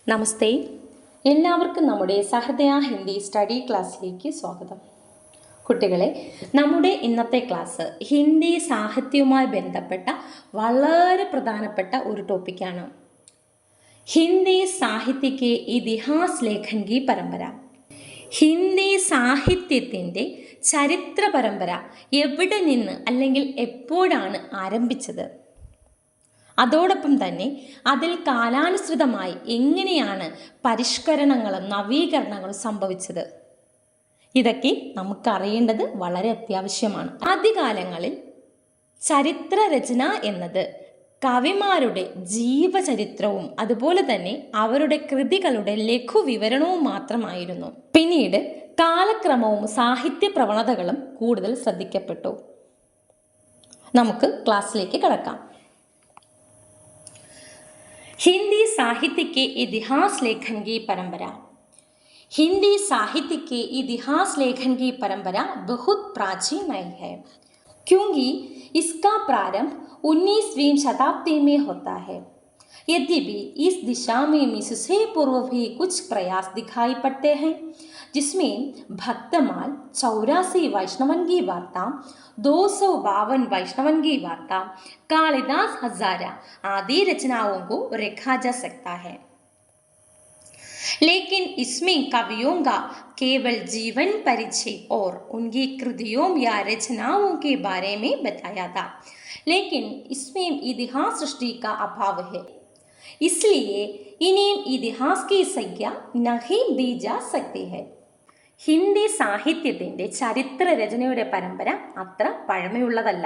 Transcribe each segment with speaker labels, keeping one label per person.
Speaker 1: നമസ്തേ, എല്ലാവർക്കും നമ്മുടെ സഹൃദയ ഹിന്ദി സ്റ്റഡി ക്ലാസ്സിലേക്ക് സ്വാഗതം. കുട്ടികളെ, നമ്മുടെ ഇന്നത്തെ ക്ലാസ് ഹിന്ദി സാഹിത്യവുമായി ബന്ധപ്പെട്ട വളരെ പ്രധാനപ്പെട്ട ഒരു ടോപ്പിക്കാണ്. ഹിന്ദി സാഹിത്യക്ക് ഇതിഹാസ് ലേഖൻ കി പരമ്പര. ഹിന്ദി സാഹിത്യത്തിൻ്റെ ചരിത്ര പരമ്പര എവിടെ നിന്ന് അല്ലെങ്കിൽ എപ്പോഴാണ് ആരംഭിച്ചത്, അതോടൊപ്പം തന്നെ അതിൽ കാലാനുസൃതമായി എങ്ങനെയാണ് പരിഷ്കരണങ്ങളും നവീകരണങ്ങളും സംഭവിച്ചത്, ഇതൊക്കെ നമുക്കറിയേണ്ടത് വളരെ അത്യാവശ്യമാണ്. ആദ്യകാലങ്ങളിൽ ചരിത്രരചന എന്നത് കവിമാരുടെ ജീവചരിത്രവും അതുപോലെ തന്നെ അവരുടെ കൃതികളുടെ ലഘുവിവരണവും മാത്രമായിരുന്നു. പിന്നീട് കാലക്രമവും സാഹിത്യ പ്രവണതകളും കൂടുതൽ ശ്രദ്ധിക്കപ്പെട്ടു. നമുക്ക് ക്ലാസ്സിലേക്ക് കടക്കാം. हिंदी साहित्य के इतिहास लेखन की परंपरा. हिंदी साहित्य के इतिहास लेखन की परंपरा बहुत प्राचीन है, क्योंकि इसका प्रारंभ 19वीं शताब्दी में होता है. यद्यपि इस दिशा में इससे पूर्व भी कुछ प्रयास दिखाई पड़ते हैं, जिसमें भक्तमाल, 84 वैष्णवन की वार्ता, 252 वैष्णवन की वार्ता, कालिदास हजारा आदि रचनाओं को रखा जा सकता है. लेकिन इसमें कवियों का केवल जीवन परिचय और उनकी कृतियों या रचनाओं के बारे में बताया था, लेकिन इसमें इतिहास सृष्टि का अभाव है, इसलिए इन्हें इतिहास की संज्ञा नहीं दी जा सकती है. ഹിന്ദി സാഹിത്യത്തിൻ്റെ ചരിത്ര രചനയുടെ പരമ്പര അത്ര പഴമയുള്ളതല്ല.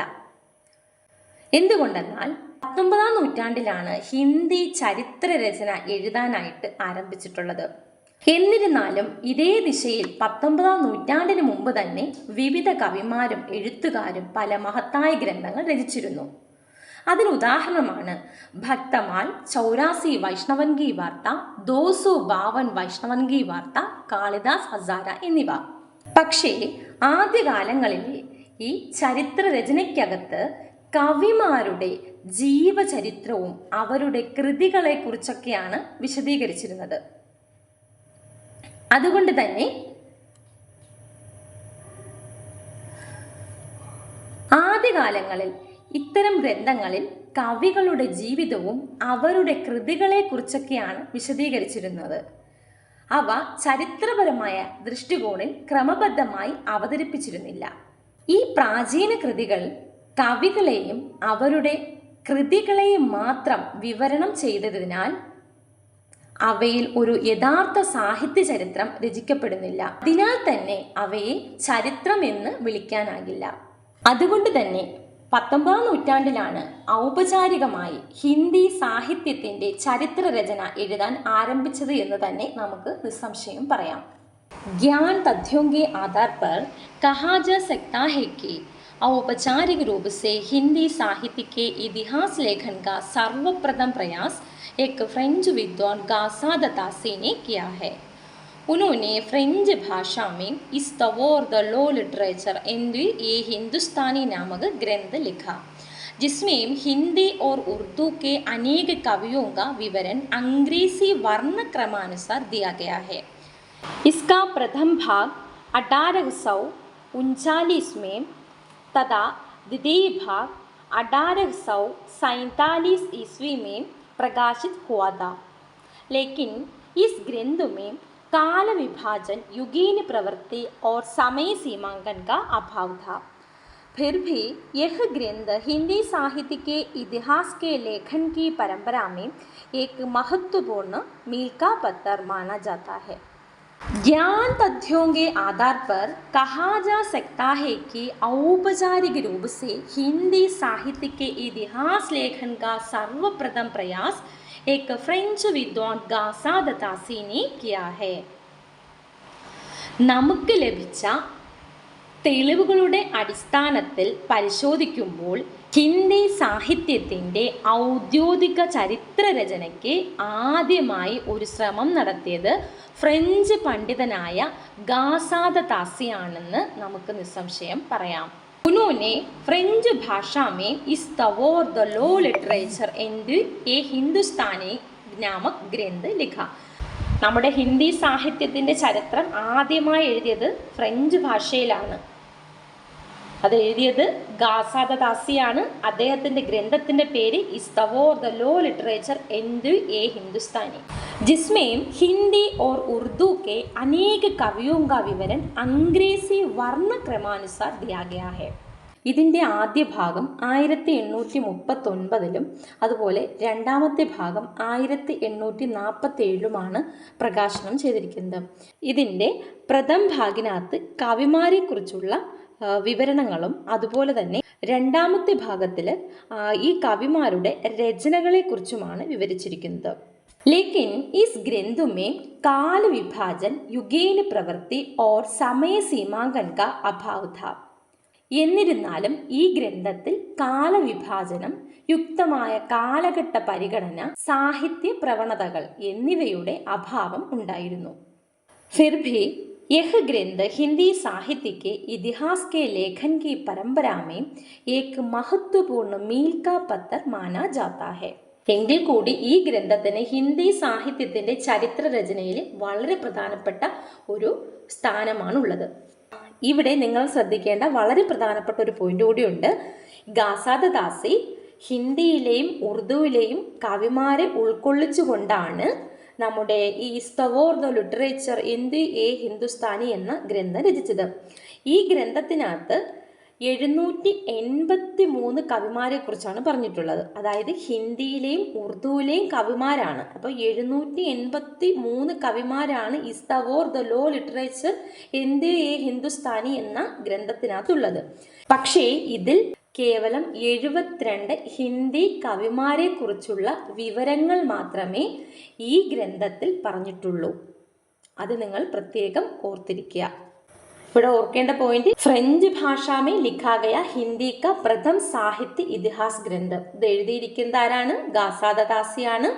Speaker 1: എന്തുകൊണ്ടെന്നാൽ 19ാം നൂറ്റാണ്ടിലാണ് ഹിന്ദി ചരിത്ര രചന എഴുതാനായിട്ട് ആരംഭിച്ചിട്ടുള്ളത്. എന്നിരുന്നാലും ഇതേ ദിശയിൽ 19ാം നൂറ്റാണ്ടിന് മുമ്പ് തന്നെ വിവിധ കവിമാരും എഴുത്തുകാരും പല മഹത്തായ ഗ്രന്ഥങ്ങൾ രചിച്ചിരുന്നു. അതിനുദാഹരണമാണ് ഭക്തമാൽ, 84 വൈഷ്ണവൻ കി വാർത്ത, 252 വൈഷ്ണവൻ കി വാർത്ത, കാളിദാസ് ഹസാര എന്നിവ. പക്ഷേ ആദ്യകാലങ്ങളിലെ ഈ ചരിത്ര രചനയ്ക്കകത്ത് കവിമാരുടെ ജീവചരിത്രവും അവരുടെ കൃതികളെ കുറിച്ചൊക്കെയാണ് വിശദീകരിച്ചിരുന്നത്. അതുകൊണ്ട് തന്നെ ആദ്യകാലങ്ങളിൽ ഇത്തരം ഗ്രന്ഥങ്ങളിൽ കവികളുടെ ജീവിതവും അവരുടെ കൃതികളെ കുറിച്ചൊക്കെയാണ് വിശദീകരിച്ചിരുന്നത്. അവ ചരിത്രപരമായ ദൃഷ്ടികോണിൽ ക്രമബദ്ധമായി അവതരിപ്പിച്ചിരുന്നില്ല. ഈ പ്രാചീന കൃതികൾ കവികളെയും അവരുടെ കൃതികളെയും മാത്രം വിവരണം ചെയ്തതിനാൽ അവയിൽ ഒരു യഥാർത്ഥ സാഹിത്യ ചരിത്രം രചിക്കപ്പെടുന്നില്ല. അതിനാൽ തന്നെ അവയെ ചരിത്രം എന്ന് വിളിക്കാനാകില്ല. അതുകൊണ്ട് തന്നെ 19ാം നൂറ്റാണ്ടിലാണ് ഔപചാരികമായി ഹിന്ദി സാഹിത്യത്തിൻ്റെ ചരിത്ര രചന എഴുതാൻ ആരംഭിച്ചത് എന്ന് തന്നെ നമുക്ക് നിസ്സംശയം പറയാം. ज्ञान तथ्यों के आधार पर कहा जा सकता है कि औपचारिक रूप से हिंदी साहित्य के इतिहास लेखन का सर्वप्रथम प्रयास एक फ्रेंच विद्वान गासा दासी ने किया है. उन्होंने फ्रेंच भाषा में इस तवोर द लो लिटरेचर एंदी ये हिंदुस्तानी नामक ग्रंथ लिखा, जिसमें हिंदी और उर्दू के अनेक कवियों का विवरण अंग्रेजी वर्ण क्रमानुसार दिया गया है. इसका प्रथम भाग 1839 में तथा द्वितीय भाग 1847 ईस्वी में प्रकाशित हुआ था. लेकिन इस ग्रंथ में काल विभाजन, युगीन प्रवृत्ति और समय सीमांकन का अभाव था. फिर भी यह ग्रंथ हिंदी साहित्य के इतिहास के लेखन की परंपरा में एक महत्वपूर्ण मील का पत्थर माना जाता है. ज्ञान तथ्यों के आधार पर कहा जा सकता है कि औपचारिक रूप से हिंदी साहित्य के इतिहास लेखन का सर्वप्रथम प्रयास एक फ्रेंच विद्वान गासा दासी ने किया है. നമുക്ക് ലഭിച്ച തെളിവുകളുടെ അടിസ്ഥാനത്തിൽ പരിശോധിക്കുമ്പോൾ ഹിന്ദി സാഹിത്യത്തിൻ്റെ ഔദ്യോഗിക ചരിത്ര രചനയ്ക്ക് ആദ്യമായി ഒരു ശ്രമം നടത്തിയത് ഫ്രഞ്ച് പണ്ഡിതനായ ഗാസാ ദാസിയാണെന്ന് നമുക്ക് നിസ്സംശയം പറയാം. उन्होंने फ्रेंच भाषा में इस तवोर द लो लिटरेचर एंड ए हिंदुस्तानी നാമക് ഗ്രന്ഥ് ലിഖ. നമ്മുടെ ഹിന്ദി സാഹിത്യത്തിൻ്റെ ചരിത്രം ആദ്യമായി എഴുതിയത് ഫ്രഞ്ച് ഭാഷയിലാണ്. അത് എഴുതിയത് ഗാസാദദാസിയാണ്. അദ്ദേഹത്തിൻ്റെ ഗ്രന്ഥത്തിൻ്റെ പേര് ഇസ്തവോർ ദ ലോ ലിറ്ററേച്ചർ എന്തു എ ഹിന്ദുസ്ഥാനി, जिसमें हिंदी और उर्दू के अनेक कवियों का विवरण अंग्रेजी वर्ण क्रमानुसार दिया गया है. ഇതിൻ്റെ ആദ്യ ഭാഗം 1839 അതുപോലെ രണ്ടാമത്തെ ഭാഗം 1847 പ്രകാശനം ചെയ്തിരിക്കുന്നത്. ഇതിൻ്റെ പ്രഥമ ഭാഗിനകത്ത് കവിമാരെക്കുറിച്ചുള്ള വിവരണങ്ങളും അതുപോലെ തന്നെ രണ്ടാമത്തെ ഭാഗത്തിൽ ഈ കവിമാരുടെ രചനകളെക്കുറിച്ചുമാണ് വിവരിച്ചിരിക്കുന്നത്. लेकिन इस ग्रंथ में काल विभाजन, युगेन प्रवृत्ति और समय सीमांकन का अभाव था. എന്നിരുന്നാലും ഈ ഗ്രന്ഥത്തിൽ കാലവിഭാജനം, യുക്തമായ കാലഘട്ട പരിഗണന, സാഹിത്യ പ്രവണതകൾ എന്നിവയുടെ അഭാവം ഉണ്ടായിരുന്നു. फिर भी यह ग्रंथ हिंदी साहित्य के इतिहास के लेखन की परंपरा में एक महत्वपूर्ण मील का पत्थर माना जाता है. എങ്കിൽ കൂടി ഈ ഗ്രന്ഥത്തിന് ഹിന്ദി സാഹിത്യത്തിൻ്റെ ചരിത്ര രചനയിൽ വളരെ പ്രധാനപ്പെട്ട ഒരു സ്ഥാനമാണുള്ളത്. ഇവിടെ നിങ്ങൾ ശ്രദ്ധിക്കേണ്ട വളരെ പ്രധാനപ്പെട്ട ഒരു പോയിന്റ് കൂടിയുണ്ട്. ഗാസാദദാസി ഹിന്ദിയിലെയും ഉറുദുവിലെയും കവിമാരെ ഉൾക്കൊള്ളിച്ചുകൊണ്ടാണ് നമ്മുടെ ഈ ഇസ്തവോർ ദ ലിറ്ററേച്ചർ എന്തു എ ഹിന്ദുസ്ഥാനി എന്ന ഗ്രന്ഥം രചിച്ചത്. ഈ ഗ്രന്ഥത്തിനകത്ത് 783 കവിമാരെ കുറിച്ചാണ് പറഞ്ഞിട്ടുള്ളത്. അതായത് ഹിന്ദിയിലെയും ഉറുദുവിലെയും കവിമാരാണ്. അപ്പോൾ 783 കവിമാരാണ് ഇസ്തവോർ ദ ലോ ലിറ്ററേച്ചർ എന്തു എ ഹിന്ദുസ്ഥാനി എന്ന ഗ്രന്ഥത്തിനകത്തുള്ളത്. പക്ഷേ ഇതിൽ കേവലം 72 ഹിന്ദി കവിമാരെ കുറിച്ചുള്ള വിവരങ്ങൾ മാത്രമേ ഈ ഗ്രന്ഥത്തിൽ പറഞ്ഞിട്ടുള്ളൂ. അത് നിങ്ങൾ പ്രത്യേകം ഓർത്തിരിക്കുക. ഇവിടെ ഓർക്കേണ്ട പോയിന്റ്, ഫ്രഞ്ച് ഭാഷാ മേ ലിഖാ ഗയ ഹിന്ദി കാ പ്രഥം സാഹിത്യ ഇതിഹാസ് ഗ്രന്ഥം. ഇത് എഴുതിയിരിക്കുന്നത് ആരാണ്? ഗാസാദദാസിയാണ്.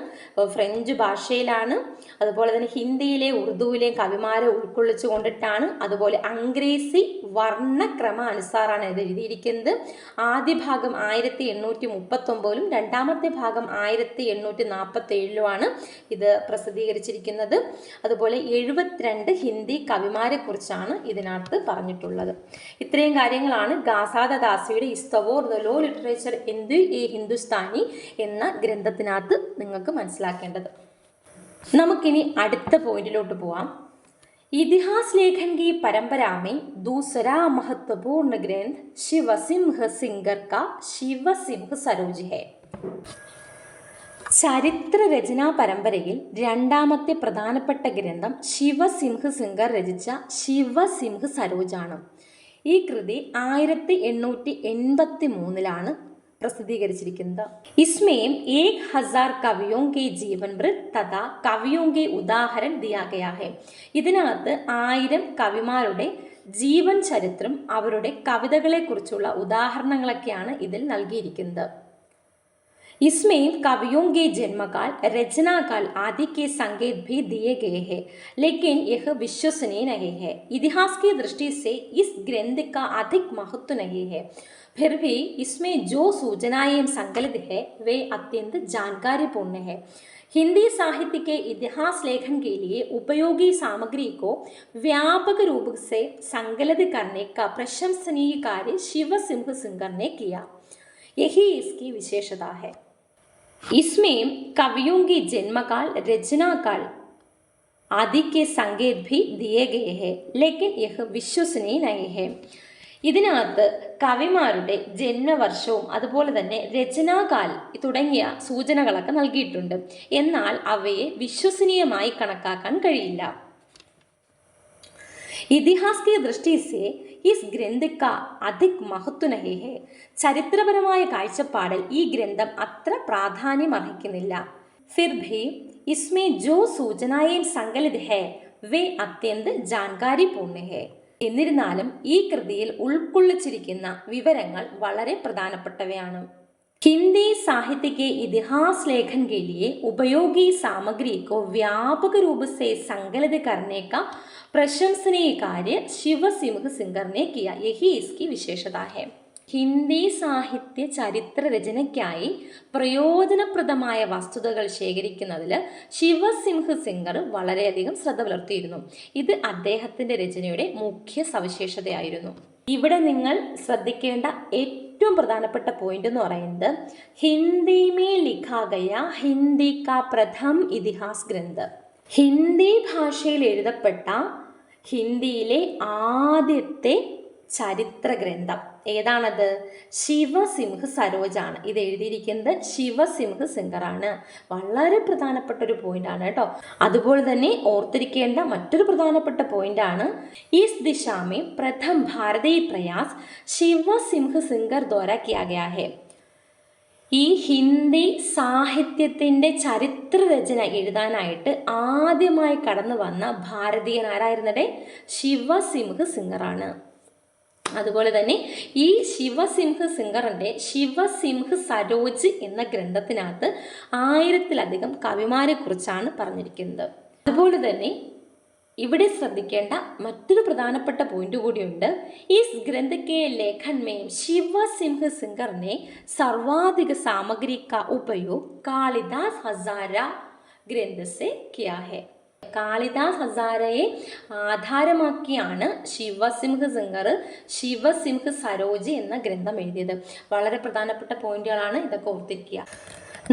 Speaker 1: ഫ്രഞ്ച് ഭാഷയിലാണ്. അതുപോലെ തന്നെ ഹിന്ദിയിലെ ഉറുദുവിലെയും കവിമാരെ ഉൾക്കൊള്ളിച്ചു കൊണ്ടിട്ടാണ്. അതുപോലെ അംഗ്രേസി വർണ്ണക്രമ അനുസാറാണ് ഇത് എഴുതിയിരിക്കുന്നത്. ആദ്യ ഭാഗം 1839 രണ്ടാമത്തെ ഭാഗം 1847 ഇത് പ്രസിദ്ധീകരിച്ചിരിക്കുന്നത്. അതുപോലെ 72 ഹിന്ദി കവിമാരെ കുറിച്ചാണ് ഇതിനകത്ത് പറഞ്ഞിട്ടുള്ളത്. ഇത്രയും കാര്യങ്ങളാണ് ഗാസാദദാസിയുടെ ഇസ്തവോർ ദ ലോ ലിറ്ററേച്ചർ എന്തു എ ഹിന്ദുസ്ഥാനി എന്ന ഗ്രന്ഥത്തിനകത്ത് നിങ്ങൾക്ക് മനസ്സിലാക്കേണ്ടത്. നമുക്കിനി അടുത്ത പോയിന്റിലോട്ട് പോവാം. ഇതിഹാസ് ലേഖൻ की परंपरा में दूसरा महत्वपूर्ण ग्रंथ शिवसिंह सिंगर का शिवसिंह सरोज है. ചരിത്ര രചനാ പരമ്പരയിൽ രണ്ടാമത്തെ പ്രധാനപ്പെട്ട ഗ്രന്ഥം ശിവസിംഹ് സിംഗർ രചിച്ച ശിവസിംഹ് സരോജാണ്. ഈ കൃതി 1883 പ്രസിദ്ധീകരിച്ചിരിക്കുന്നത്. ഇസ്മേം 1000 കവിയോं के जीवन वृत्त तथा कवियों के उदाहरण दिया गया है. ഇതിനകത്ത് 1000 കവിമാരുടെ ജീവൻ ചരിത്രം, അവരുടെ കവിതകളെക്കുറിച്ചുള്ള ഉദാഹരണങ്ങളൊക്കെയാണ് ഇതിൽ നൽകിയിരിക്കുന്നത്. इसमें कवियों के जन्मकाल, रचनाकाल आदि के संकेत भी दिए गए हैं, लेकिन यह विश्वसनीय नहीं है. इतिहास की दृष्टि से इस ग्रंथ का अधिक महत्व नहीं है. फिर भी इसमें जो सूचनाएं संकलित है वे अत्यंत जानकारीपूर्ण है. हिंदी साहित्य के इतिहास लेखन के लिए उपयोगी सामग्री को व्यापक रूप से संकलित करने का प्रशंसनीय कार्य शिवसिंह सिंगर ने किया. यही इसकी विशेषता है. इसमें कवियों की जन्मकाल, रचनाकाल आदि के संकेत भी दिए गए हैं, लेकिन यह विश्वसनीय नहीं है. ഇതിനകത്ത് കവിമാരുടെ ജന്മവർഷവും അതുപോലെ തന്നെ രചനാകാൽ തുടങ്ങിയ സൂചനകളൊക്കെ നൽകിയിട്ടുണ്ട്. എന്നാൽ അവയെ വിശ്വസനീയമായി കണക്കാക്കാൻ കഴിയില്ല. ഇതിഹാസ് की दृष्टि से इस ग्रंथ का अधिक महत्व नहीं है. ചരിത്രപരമായ കാഴ്ചപ്പാടിൽ ഈ ഗ്രന്ഥം അത്ര പ്രാധാന്യം അർഹിക്കുന്നില്ല. फिर भी इसमें जो सूचनाएं संकलित है वे अत्यंत जानकारीपूर्ण है. എന്നിരുന്നാലും ഈ കൃതിയിൽ ഉൾക്കൊള്ളിച്ചിരിക്കുന്ന വിവരങ്ങൾ വളരെ പ്രധാനപ്പെട്ടവയാണ്. हिंदी साहित्य के इतिहास लेखन के लिए उपयोगी सामग्री को व्यापक रूप से संकलित करने का प्रशंसनीय कार्य शिवसिंह सिंगर ने किया. यही इसकी विशेषता है. ഹിന്ദി സാഹിത്യ ചരിത്ര രചനയ്ക്കായി പ്രയോജനപ്രദമായ വസ്തുതകൾ ശേഖരിക്കുന്നതിൽ ശിവസിംഹ് സിംഗർ വളരെയധികം ശ്രദ്ധ പുലർത്തിയിരുന്നു. ഇത് അദ്ദേഹത്തിൻ്റെ രചനയുടെ മുഖ്യ സവിശേഷതയായിരുന്നു. ഇവിടെ നിങ്ങൾ ശ്രദ്ധിക്കേണ്ട ഏറ്റവും പ്രധാനപ്പെട്ട പോയിന്റ് എന്ന് പറയുന്നത് ഹിന്ദി മേ ലിഖാ ഗയാ ഹിന്ദി കാ പ്രഥം ഇതിഹാസ് ഗ്രന്ഥ്. ഹിന്ദി ഭാഷയിൽ എഴുതപ്പെട്ട ഹിന്ദിയിലെ ആദ്യത്തെ ചരിത്ര ഗ്രന്ഥം ഏതാണത്? ശിവസിംഹ് സരോജാണ്. ഇത് എഴുതിയിരിക്കുന്നത് ശിവസിംഹ് സിംഗറാണ്. വളരെ പ്രധാനപ്പെട്ട ഒരു പോയിന്റ് ആണ് കേട്ടോ. അതുപോലെ തന്നെ ഓർത്തിരിക്കേണ്ട മറ്റൊരു പ്രധാനപ്പെട്ട പോയിന്റ് ആണ് is ദിശാ may Pratham Bharatiya Prayas ശിവസിംഹ് singer ദ്വാരാ Keya Gaya high. ഈ ഹിന്ദി സാഹിത്യത്തിൻ്റെ ചരിത്ര രചന എഴുതാനായിട്ട് ആദ്യമായി കടന്നു വന്ന ഭാരതീയൻ ആരായിരുന്നേ? ശിവസിംഹ് സിംഗറാണ്. അതുപോലെ തന്നെ ഈ ശിവസിംഹ് സിംഗറിൻ്റെ ശിവസിംഹ് സരോജ് എന്ന ഗ്രന്ഥത്തിനകത്ത് 1000-ലധികം കവിമാരെ കുറിച്ചാണ് പറഞ്ഞിരിക്കുന്നത്. അതുപോലെ തന്നെ ഇവിടെ ശ്രദ്ധിക്കേണ്ട മറ്റൊരു പ്രധാനപ്പെട്ട പോയിന്റ് കൂടിയുണ്ട്. ഇസ് ഗ്രന്ഥ കെ ലേഖൻ മേ ശിവസിംഹ് സിംഗറിനെ സർവാധിക സാമഗ്രി കാ ഉപयोग കാളിദാസ് ഹസാര ഗ്രന്ഥ സെ കിയാ ഹൈ. കാളിദാസ് ഹസാരയെ ആധാരമാക്കിയാണ് ശിവസിംഹ് സിംഗർ ശിവസിംഹ് സരോജ് എന്ന ഗ്രന്ഥം എഴുതിയത്. വളരെ പ്രധാനപ്പെട്ട പോയിന്റുകളാണ്, ഇതൊക്കെ ഓർത്തിരിക്കുക.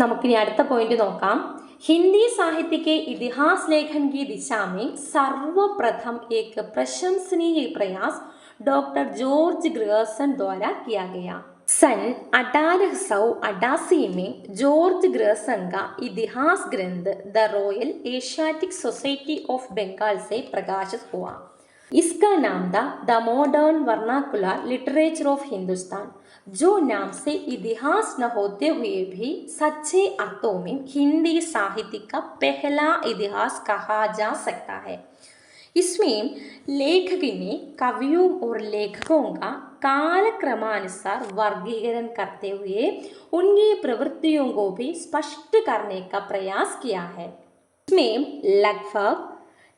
Speaker 1: നമുക്കിനി അടുത്ത പോയിന്റ് നോക്കാം. हिंदी साहित्य के इतिहास लेखन की दिशा में सर्वप्रथम एक प्रशंसनीय प्रयास डॉक्टर जॉर्ज ग्रियर्सन द्वारा किया गया. सन 1888 में जॉर्ज ग्रियर्सन का इतिहास ग्रंथ the Royal Asiatic Society of Bengal से प्रकाशित हुआ. इसका नाम था the modern vernacular literature of Hindustan, जो नाम से इतिहास न होते हुए भी सच्चे अर्थों में हिंदी साहित्य का पहला इतिहास कहा जा सकता है. इसमें लेखक ने कवियों और लेखकों का कालक्रमानुसार वर्गीकरण करते हुए उनकी प्रवृत्तियों को भी स्पष्ट करने का प्रयास किया है. इसमें लगभग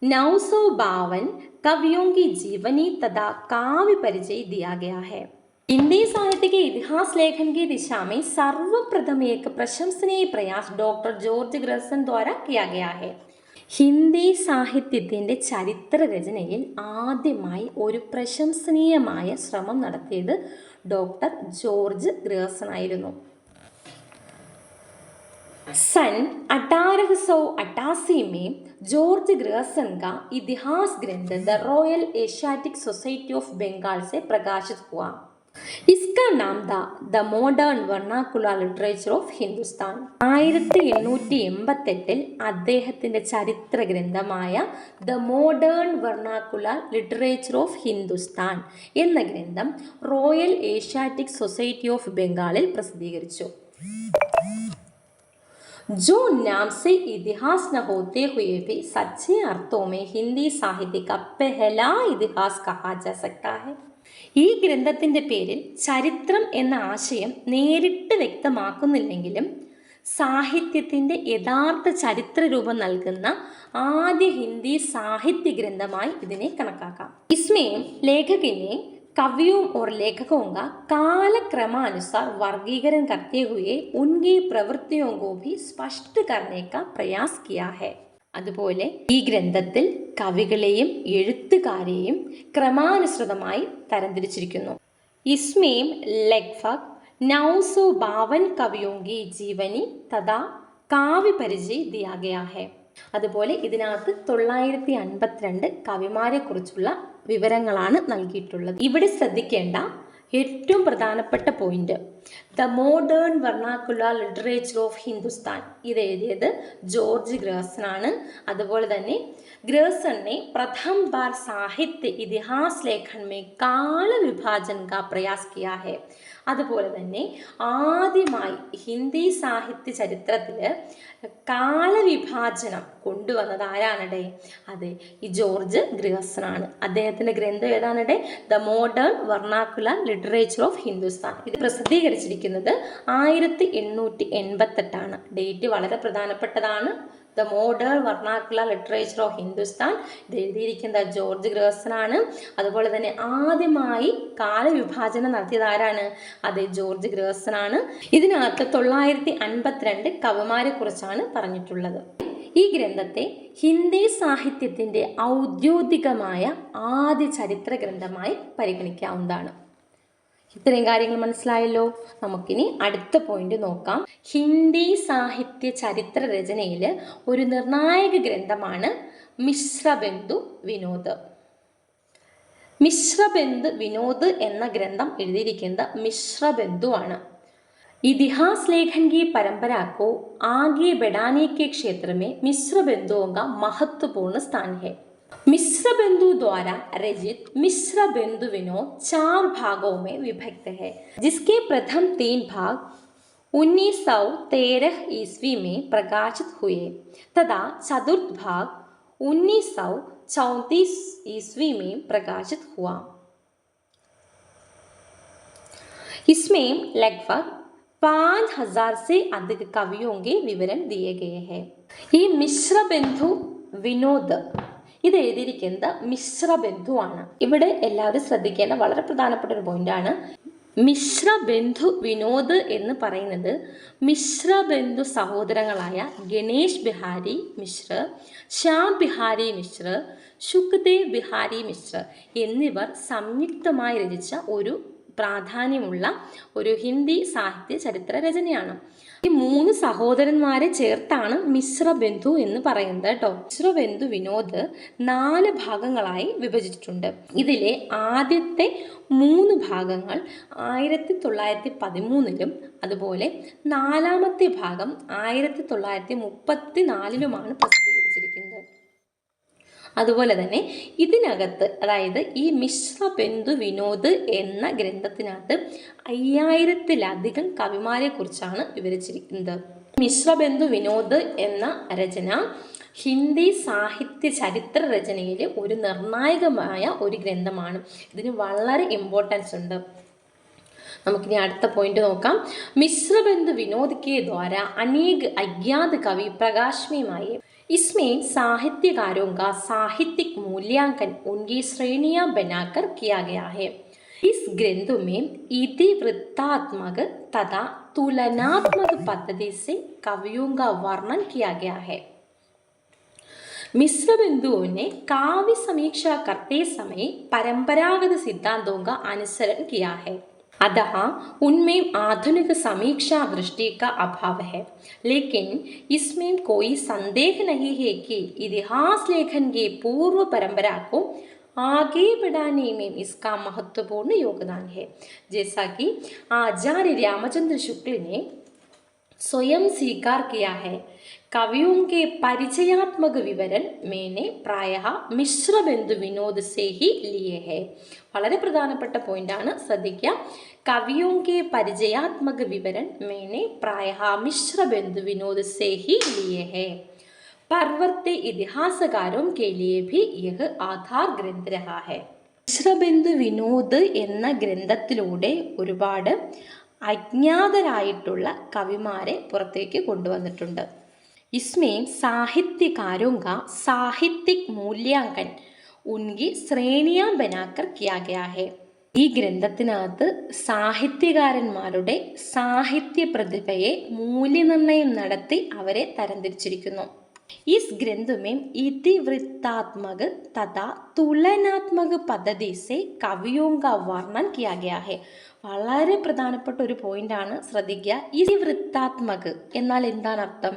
Speaker 1: 952 कवियों की जीवनी तथा काव्य परिचय दिया गया है. हिंदी साहित्य के इतिहास लेखन की दिशा में सर्वप्रथम एक प्रशंसनीय प्रयास डॉक्टर जॉर्ज ग्रियर्सन द्वारा किया गया है. ഹിന്ദി സാഹിത്യത്തിൻ്റെ ചരിത്ര രചനയിൽ ആദ്യമായി ഒരു പ്രശംസനീയമായ ശ്രമം നടത്തിയത് ഡോക്ടർ ജോർജ് ഗ്രിയർസൺ ആയിരുന്നു. सन 1888 में जॉर्ज ग्रियर्सन का इतिहास ग्रंथ the Royal Asiatic Society of Bengal से प्रकाशित हुआ. इसका नाम था the modern vernacular literature of Hindustan. 1888 അദ്ദേഹത്തിൻ്റെ ചരിത്ര ഗ്രന്ഥമായ the modern vernacular literature of Hindustan എന്ന ഗ്രന്ഥം റോയൽ ഏഷ്യാറ്റിക് സൊസൈറ്റി ഓഫ് ബംഗാളിൽ പ്രസിദ്ധീകരിച്ചു. जो नाम से इतिहास न होते हुए भी सच्चे अर्थों में हिंदी साहित्य का पहला इतिहास कहा जा सकता है. ഈ ഗ്രന്ഥത്തിൻ്റെ പേരിൽ ചരിത്രം എന്ന ആശയം നേരിട്ട് വ്യക്തമാക്കുന്നില്ലെങ്കിലും സാഹിത്യത്തിൻ്റെ യഥാർത്ഥ ചരിത്ര രൂപം നൽകുന്ന ആദ്യ ഹിന്ദി സാഹിത്യ ഗ്രന്ഥമായി ഇതിനെ കണക്കാക്കാം. ഇസ്മേം ലേഖകനെ कवियों और लेखकों का कालक्रमानुसार वर्गीकरण करते हुए उनकी प्रवृत्तियों को भी स्पष्ट करने का प्रयास किया है. അതുപോലെ ഈ ഗ്രന്ഥത്തിൽ കവികളെയും എഴുത്തുകാരെയും ക്രമാനുസൃതമായി തരംതിരിച്ചിരിക്കുന്നു. ഇസ്മേം ലഗ്ഭഗ് 952 കവിയോं की जीवनी तथा काव्य परिचय दिया गया है. അതുപോലെ ഇതിനകത്ത് 952 കവിമാരെ കുറിച്ചുള്ള വിവരങ്ങളാണ് നൽകിയിട്ടുള്ളത്. ഇവിടെ ശ്രദ്ധിക്കേണ്ട ഏറ്റവും പ്രധാനപ്പെട്ട point the modern vernacular literature of Hindustan ഇത് എഴുതിയത് ജോർജ് ഗ്രിയർസൺ ആണ്. അതുപോലെ തന്നെ ഗ്രിയർസൺ ने प्रथम बार साहित्य इतिहास लेखन में काल विभाजन का प्रयास किया है. അതുപോലെ തന്നെ ആദ്യമായി ഹിന്ദി സാഹിത്യ ചരിത്രത്തിൽ കാലവിഭാജനം കൊണ്ടുവന്നത് ആരാണടേ? അതെ, ഈ ജോർജ് ഗ്രിയർസൺ ആണ്. അദ്ദേഹത്തിൻ്റെ ഗ്രന്ഥം ഏതാണടേ? The modern vernacular literature of Hindustan. ഇത് പ്രസിദ്ധീകരിച്ചിരിക്കുന്നത് 1888 ഡേറ്റ് വളരെ പ്രധാനപ്പെട്ടതാണ്, the modern vernacular literature of Hindustan. ഇത് എഴുതിയിരിക്കുന്നത് ജോർജ് ഗ്രേഴ്സനാണ്. അതുപോലെ തന്നെ ആദ്യമായി കാലവിഭാജനം നടത്തിയത് ആരാണ്? അത് ജോർജ് ഗ്രേഴ്സനാണ്. ഇതിനകത്ത് 952 കവിമാരെ കുറിച്ചാണ് പറഞ്ഞിട്ടുള്ളത്. ഈ ഗ്രന്ഥത്തെ ഹിന്ദി സാഹിത്യത്തിൻ്റെ ഔദ്യോഗികമായ ആദ്യ ചരിത്ര ഗ്രന്ഥമായി പരിഗണിക്കാവുന്നതാണ്. ഇത്രയും കാര്യങ്ങൾ മനസ്സിലായല്ലോ. നമുക്കിനി അടുത്ത പോയിന്റ് നോക്കാം. ഹിന്ദി സാഹിത്യ ചരിത്ര രചനയിൽ ഒരു നിർണായക ഗ്രന്ഥമാണ് മിശ്രബന്ധു വിനോദ്. മിശ്രബന്ധു വിനോദ് എന്ന ഗ്രന്ഥം എഴുതിയിരിക്കുന്നത് മിശ്രബന്ധു ആണ്. इतिहास लेखन की परंपरा को आगे बढ़ाने के क्षेत्र में मिश्र बंधुओं का महत्वपूर्ण स्थान है. मिश्र बंधु द्वारा रचित मिश्र बंधु विनोद 4 भागों में विभक्त है, जिसके प्रथम 3 भाग 1913 ईस्वी में प्रकाशित हुए तथा चतुर्थ भाग 1934 ईस्वी में प्रकाशित हुआ. इसमें लगभग 5000 से अधिक कवियों के विवरण दिए गए हैं. ഈ മിശ്രബന്ധു വിനോദ് ഇത് എഴുതിയിരിക്കുന്നത് മിശ്രബന്ധു ആണ്. ഇവിടെ എല്ലാവരും ശ്രദ്ധിക്കേണ്ട വളരെ പ്രധാനപ്പെട്ട ഒരു പോയിന്റാണ്. മിശ്രബന്ധു വിനോദ് എന്ന് പറയുന്നത് മിശ്രബന്ധു സഹോദരങ്ങളായ ഗണേഷ് ബിഹാരി മിശ്ര, ശ്യാം ബിഹാരി മിശ്ര, ശുക്ദേവ് ബിഹാരി മിശ്ര എന്നിവർ സംയുക്തമായി രചിച്ച ഒരു പ്രാധാന്യമുള്ള ഒരു ഹിന്ദി സാഹിത്യ ചരിത്ര രചനയാണ്. ഈ 3 സഹോദരന്മാരെ ചേർത്താണ് മിശ്രബന്ധു എന്ന് പറയുന്നത് കേട്ടോ. മിശ്രബന്ധു വിനോദ് 4 ഭാഗങ്ങളായി വിഭജിച്ചിട്ടുണ്ട്. ഇതിലെ ആദ്യത്തെ 3 ഭാഗങ്ങൾ 1913 അതുപോലെ 4ാമത്തെ ഭാഗം 1934 പ്രസിദ്ധീകരിച്ചിരിക്കുന്നത്. അതുപോലെ തന്നെ ഇതിനകത്ത്, അതായത് ഈ മിശ്രബന്ധു വിനോദ് എന്ന ഗ്രന്ഥത്തിനകത്ത് 5000-ലധികം കവിമാരെ കുറിച്ചാണ് വിവരിച്ചിരിക്കുന്നത്. മിശ്രബന്ധു വിനോദ് എന്ന രചന ഹിന്ദി സാഹിത്യ ചരിത്ര രചനയിൽ ഒരു നിർണായകമായ ഒരു ഗ്രന്ഥമാണ്. ഇതിന് വളരെ ഇമ്പോർട്ടൻസ് ഉണ്ട്. നമുക്കിനി അടുത്ത പോയിന്റ് നോക്കാം. मिश्रबंधु विनोद के द्वारा अनेक अज्ञात कवि प्रकाश में आए. इसमें साहित्यकारों का साहित्यिक मूल्यांकन उनकी श्रेणियां बनाकर किया गया है. इस ग्रंथ में इतिवृत्तात्मक तथा तुलनात्मक पद्धति से कवियों का वर्णन किया गया है. मिश्रबंधुओं ने काव्य समीक्षा करते समय परंपरागत सिद्धांतों का अनुसरण किया है, अतः उनमें आधुनिक समीक्षा दृष्टि का अभाव है. लेकिन इसमें कोई संदेह नहीं है कि इतिहास लेखन की पूर्व परंपरा को आगे बढ़ाने में इसका महत्वपूर्ण योगदान है. जैसा कि आचार्य रामचंद्र शुक्ल ने स्वयं स्वीकार किया है. कवियों के परिचयात्मक विवरण मैंने प्रायः मिश्रबंधु विनोद से ही लिए हैं. വളരെ പ്രധാനപ്പെട്ട പോയിന്റാണ്, ശ്രദ്ധിക്കുക. कवियों के परिचयात्मक विवरण मैंने प्रायः मिश्रबंधु विनोद से ही लिए हैं. पर्वत इतिहासकारों के लिए भी यह आधार ग्रंथ रहा है. മിശ്രബന്ധു വിനോദ് എന്ന ഗ്രന്ഥത്തിലൂടെ ഒരുപാട് അജ്ഞാതരായിട്ടുള്ള കവിമാരെ പുറത്തേക്ക് കൊണ്ടുവന്നിട്ടുണ്ട്. इसमें साहित्यकारों का साहित्यिक मूल्यांकन उनकी श्रेणियां बनाकर किया गया है. ഈ ഗ്രന്ഥത്തിനകത്ത് സാഹിത്യകാരന്മാരുടെ സാഹിത്യ പ്രതിഭയെ മൂല്യനിർണ്ണയം നടത്തി അവരെ തരംതിരിച്ചിരിക്കുന്നു. इस ग्रंथ में इतिवृत्तात्मक तथा तुलनात्मक पद्धति से कवियों का वर्णन किया गया है. വളരെ പ്രധാനപ്പെട്ട ഒരു പോയിന്റാണ്, ശ്രദ്ധിക്കുക. ഇതിവൃത്താത്മക് എന്നാൽ എന്താണ് അർത്ഥം?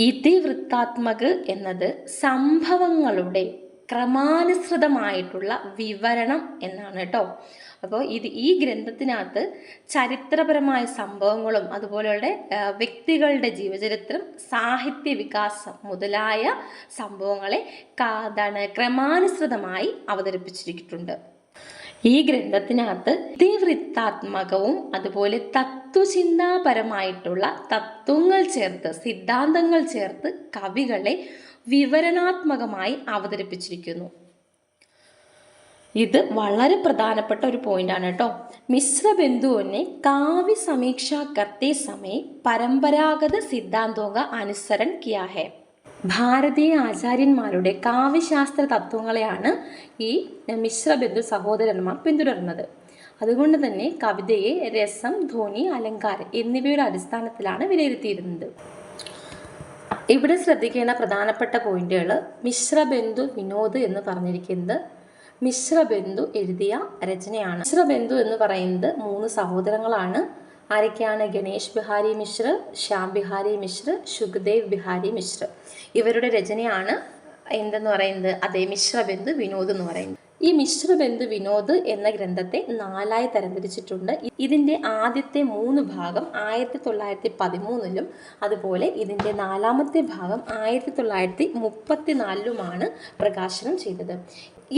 Speaker 1: ഇതിവൃത്താത്മക് എന്നത് സംഭവങ്ങളുടെ ക്രമാനുസൃതമായിട്ടുള്ള വിവരണം എന്നാണ് കേട്ടോ. അപ്പോൾ ഈ ഗ്രന്ഥത്തിനകത്ത് ചരിത്രപരമായ സംഭവങ്ങളും അതുപോലെയുള്ള വ്യക്തികളുടെ ജീവചരിത്രം, സാഹിത്യ വികാസം മുതലായ സംഭവങ്ങളെ ക്രമാനുസൃതമായി അവതരിപ്പിച്ചിരിക്കുന്നുണ്ട്. ഈ ഗ്രന്ഥത്തിനകത്ത് ഇതിവൃത്താത്മകവും അതുപോലെ തത്വചിന്താപരമായിട്ടുള്ള തത്വങ്ങൾ ചേർത്ത്, സിദ്ധാന്തങ്ങൾ ചേർത്ത് കവികളെ വിവരണാത്മകമായി അവതരിപ്പിച്ചിരിക്കുന്നു. ഇത് വളരെ പ്രധാനപ്പെട്ട ഒരു പോയിന്റാണ് കേട്ടോ. മിശ്രബന്ധുവിനെ കാവ്യ സമീക്ഷ करते समय परंपरागत सिद्धांतों का अनुसरण किया है. ഭാരതീയ ആചാര്യന്മാരുടെ കാവ്യശാസ്ത്ര തത്വങ്ങളെയാണ് ഈ മിശ്രബന്ധു സഹോദരന്മാർ പിന്തുടർന്നത്. അതുകൊണ്ട് തന്നെ കവിതയെ രസം, ധ്വനി, അലങ്കാരം എന്നിവയുടെ അടിസ്ഥാനത്തിലാണ് വിലയിരുത്തിയിരുന്നത്. ഇവിടെ ശ്രദ്ധിക്കേണ്ട പ്രധാനപ്പെട്ട പോയിന്റുകൾ: മിശ്രബന്ധു വിനോദ് എന്ന് പറഞ്ഞിരിക്കുന്നത് മിശ്രബന്ധു എഴുതിയ രചനയാണ്. മിശ്രബന്ധു എന്ന് പറയുന്നത് 3 സഹോദരങ്ങളാണ്. ആരൊക്കെയാണ്? ഗണേഷ് ബിഹാരി മിശ്ര, ശ്യാം ബിഹാരി മിശ്ര, ശുഖദേവ് ബിഹാരി മിശ്ര. ഇവരുടെ രചനയാണ് എന്തെന്ന് പറയുന്നത്? അതേ, മിശ്രബന്ധു വിനോദ് എന്ന് പറയുന്നത്. ഈ മിശ്രബന്ധു വിനോദ് എന്ന ഗ്രന്ഥത്തെ 4ആയി തരംതിരിച്ചിട്ടുണ്ട്. ഇതിൻ്റെ ആദ്യത്തെ 3 ഭാഗം 1913 അതുപോലെ ഇതിൻ്റെ 4ാമത്തെ ഭാഗം 1934 പ്രകാശനം ചെയ്തത്.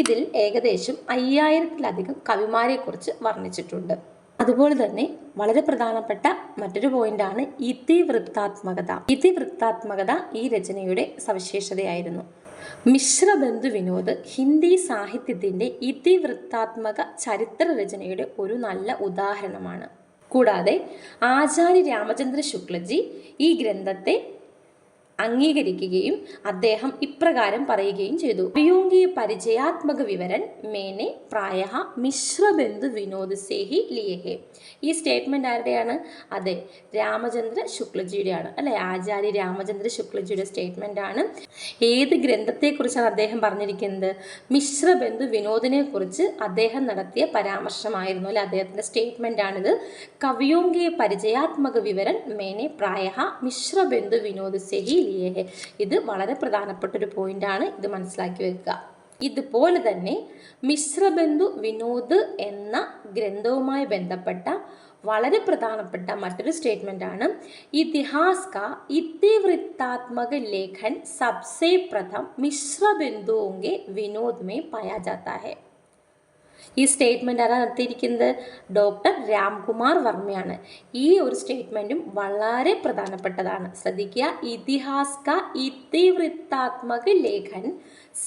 Speaker 1: ഇതിൽ ഏകദേശം 5000-ലധികം കവിമാരെക്കുറിച്ച് വർണ്ണിച്ചിട്ടുണ്ട്. അതുപോലെ തന്നെ വളരെ പ്രധാനപ്പെട്ട മറ്റൊരു പോയിന്റാണ് ഇതിവൃത്താത്മകത. ഇതിവൃത്താത്മകത ഈ രചനയുടെ സവിശേഷതയായിരുന്നു. മിശ്രബന്ധു വിനോദ് ഹിന്ദി സാഹിത്യത്തിൻ്റെ ഇതിവൃത്താത്മക ചരിത്ര രചനയുടെ ഒരു നല്ല ഉദാഹരണമാണ്. കൂടാതെ ആചാര്യ രാമചന്ദ്ര ശുക്ലജി ഈ ഗ്രന്ഥത്തെ അംഗീകരിക്കുകയും അദ്ദേഹം ഇപ്രകാരം പറയുകയും ചെയ്തു: കവിയോं പരിചയാത്മക വിവരൺ മേനെ പ്രായഃ മിശ്രബന്ധു വിനോദ് സേ ഹി ലിയേ ഹേ. ഈ സ്റ്റേറ്റ്മെന്റ് ആരുടെയാണ്? അതെ, രാമചന്ദ്ര ശുക്ലജിയുടെയാണ്, അല്ലെ? ആചാര്യ രാമചന്ദ്ര ശുക്ലജിയുടെ സ്റ്റേറ്റ്മെന്റ് ആണ്. ഏത് ഗ്രന്ഥത്തെക്കുറിച്ചാണ് അദ്ദേഹം പറഞ്ഞിരിക്കുന്നത്? മിശ്രബന്ധു വിനോദിനെ കുറിച്ച് അദ്ദേഹം നടത്തിയ പരാമർശമായിരുന്നു, അല്ലെ? അദ്ദേഹത്തിന്റെ സ്റ്റേറ്റ്മെന്റ് ആണിത്. കവിയോं പരിചയാത്മക വിവരൺ മേനെ പ്രായഃ മിശ്രബന്ധു വിനോദ് സേ ഹി ലിയേ ഹേ. ഇത് വളരെ പ്രധാനപ്പെട്ട ഒരു പോയിന്റ് ആണ്, ഇത് മനസ്സിലാക്കി വെക്കുക. ഇതുപോലെ തന്നെ മിശ്രബന്ധു വിനോദ് എന്ന ഗ്രന്ഥവുമായി ബന്ധപ്പെട്ട വളരെ പ്രധാനപ്പെട്ട മറ്റൊരു സ്റ്റേറ്റ്മെന്റ് ആണ്: ഇതിഹാസ് കാ ഇതിവൃത്താത്മക ലേഖൻ സബ്സെ പ്രഥം മിശ്രബന്ധുओं के विनोद में पाया जाता है. ഈ സ്റ്റേറ്റ്മെന്റ് ആരാ നടത്തിയിരിക്കുന്നത്? ഡോക്ടർ രാംകുമാർ വർമ്മയാണ്. ഈ ഒരു സ്റ്റേറ്റ്മെന്റും വളരെ പ്രധാനപ്പെട്ടതാണ്, ശ്രദ്ധിക്കുക. ഇതിഹാസ് കാ ഇതിവൃത്താത്മക ലേഖൻ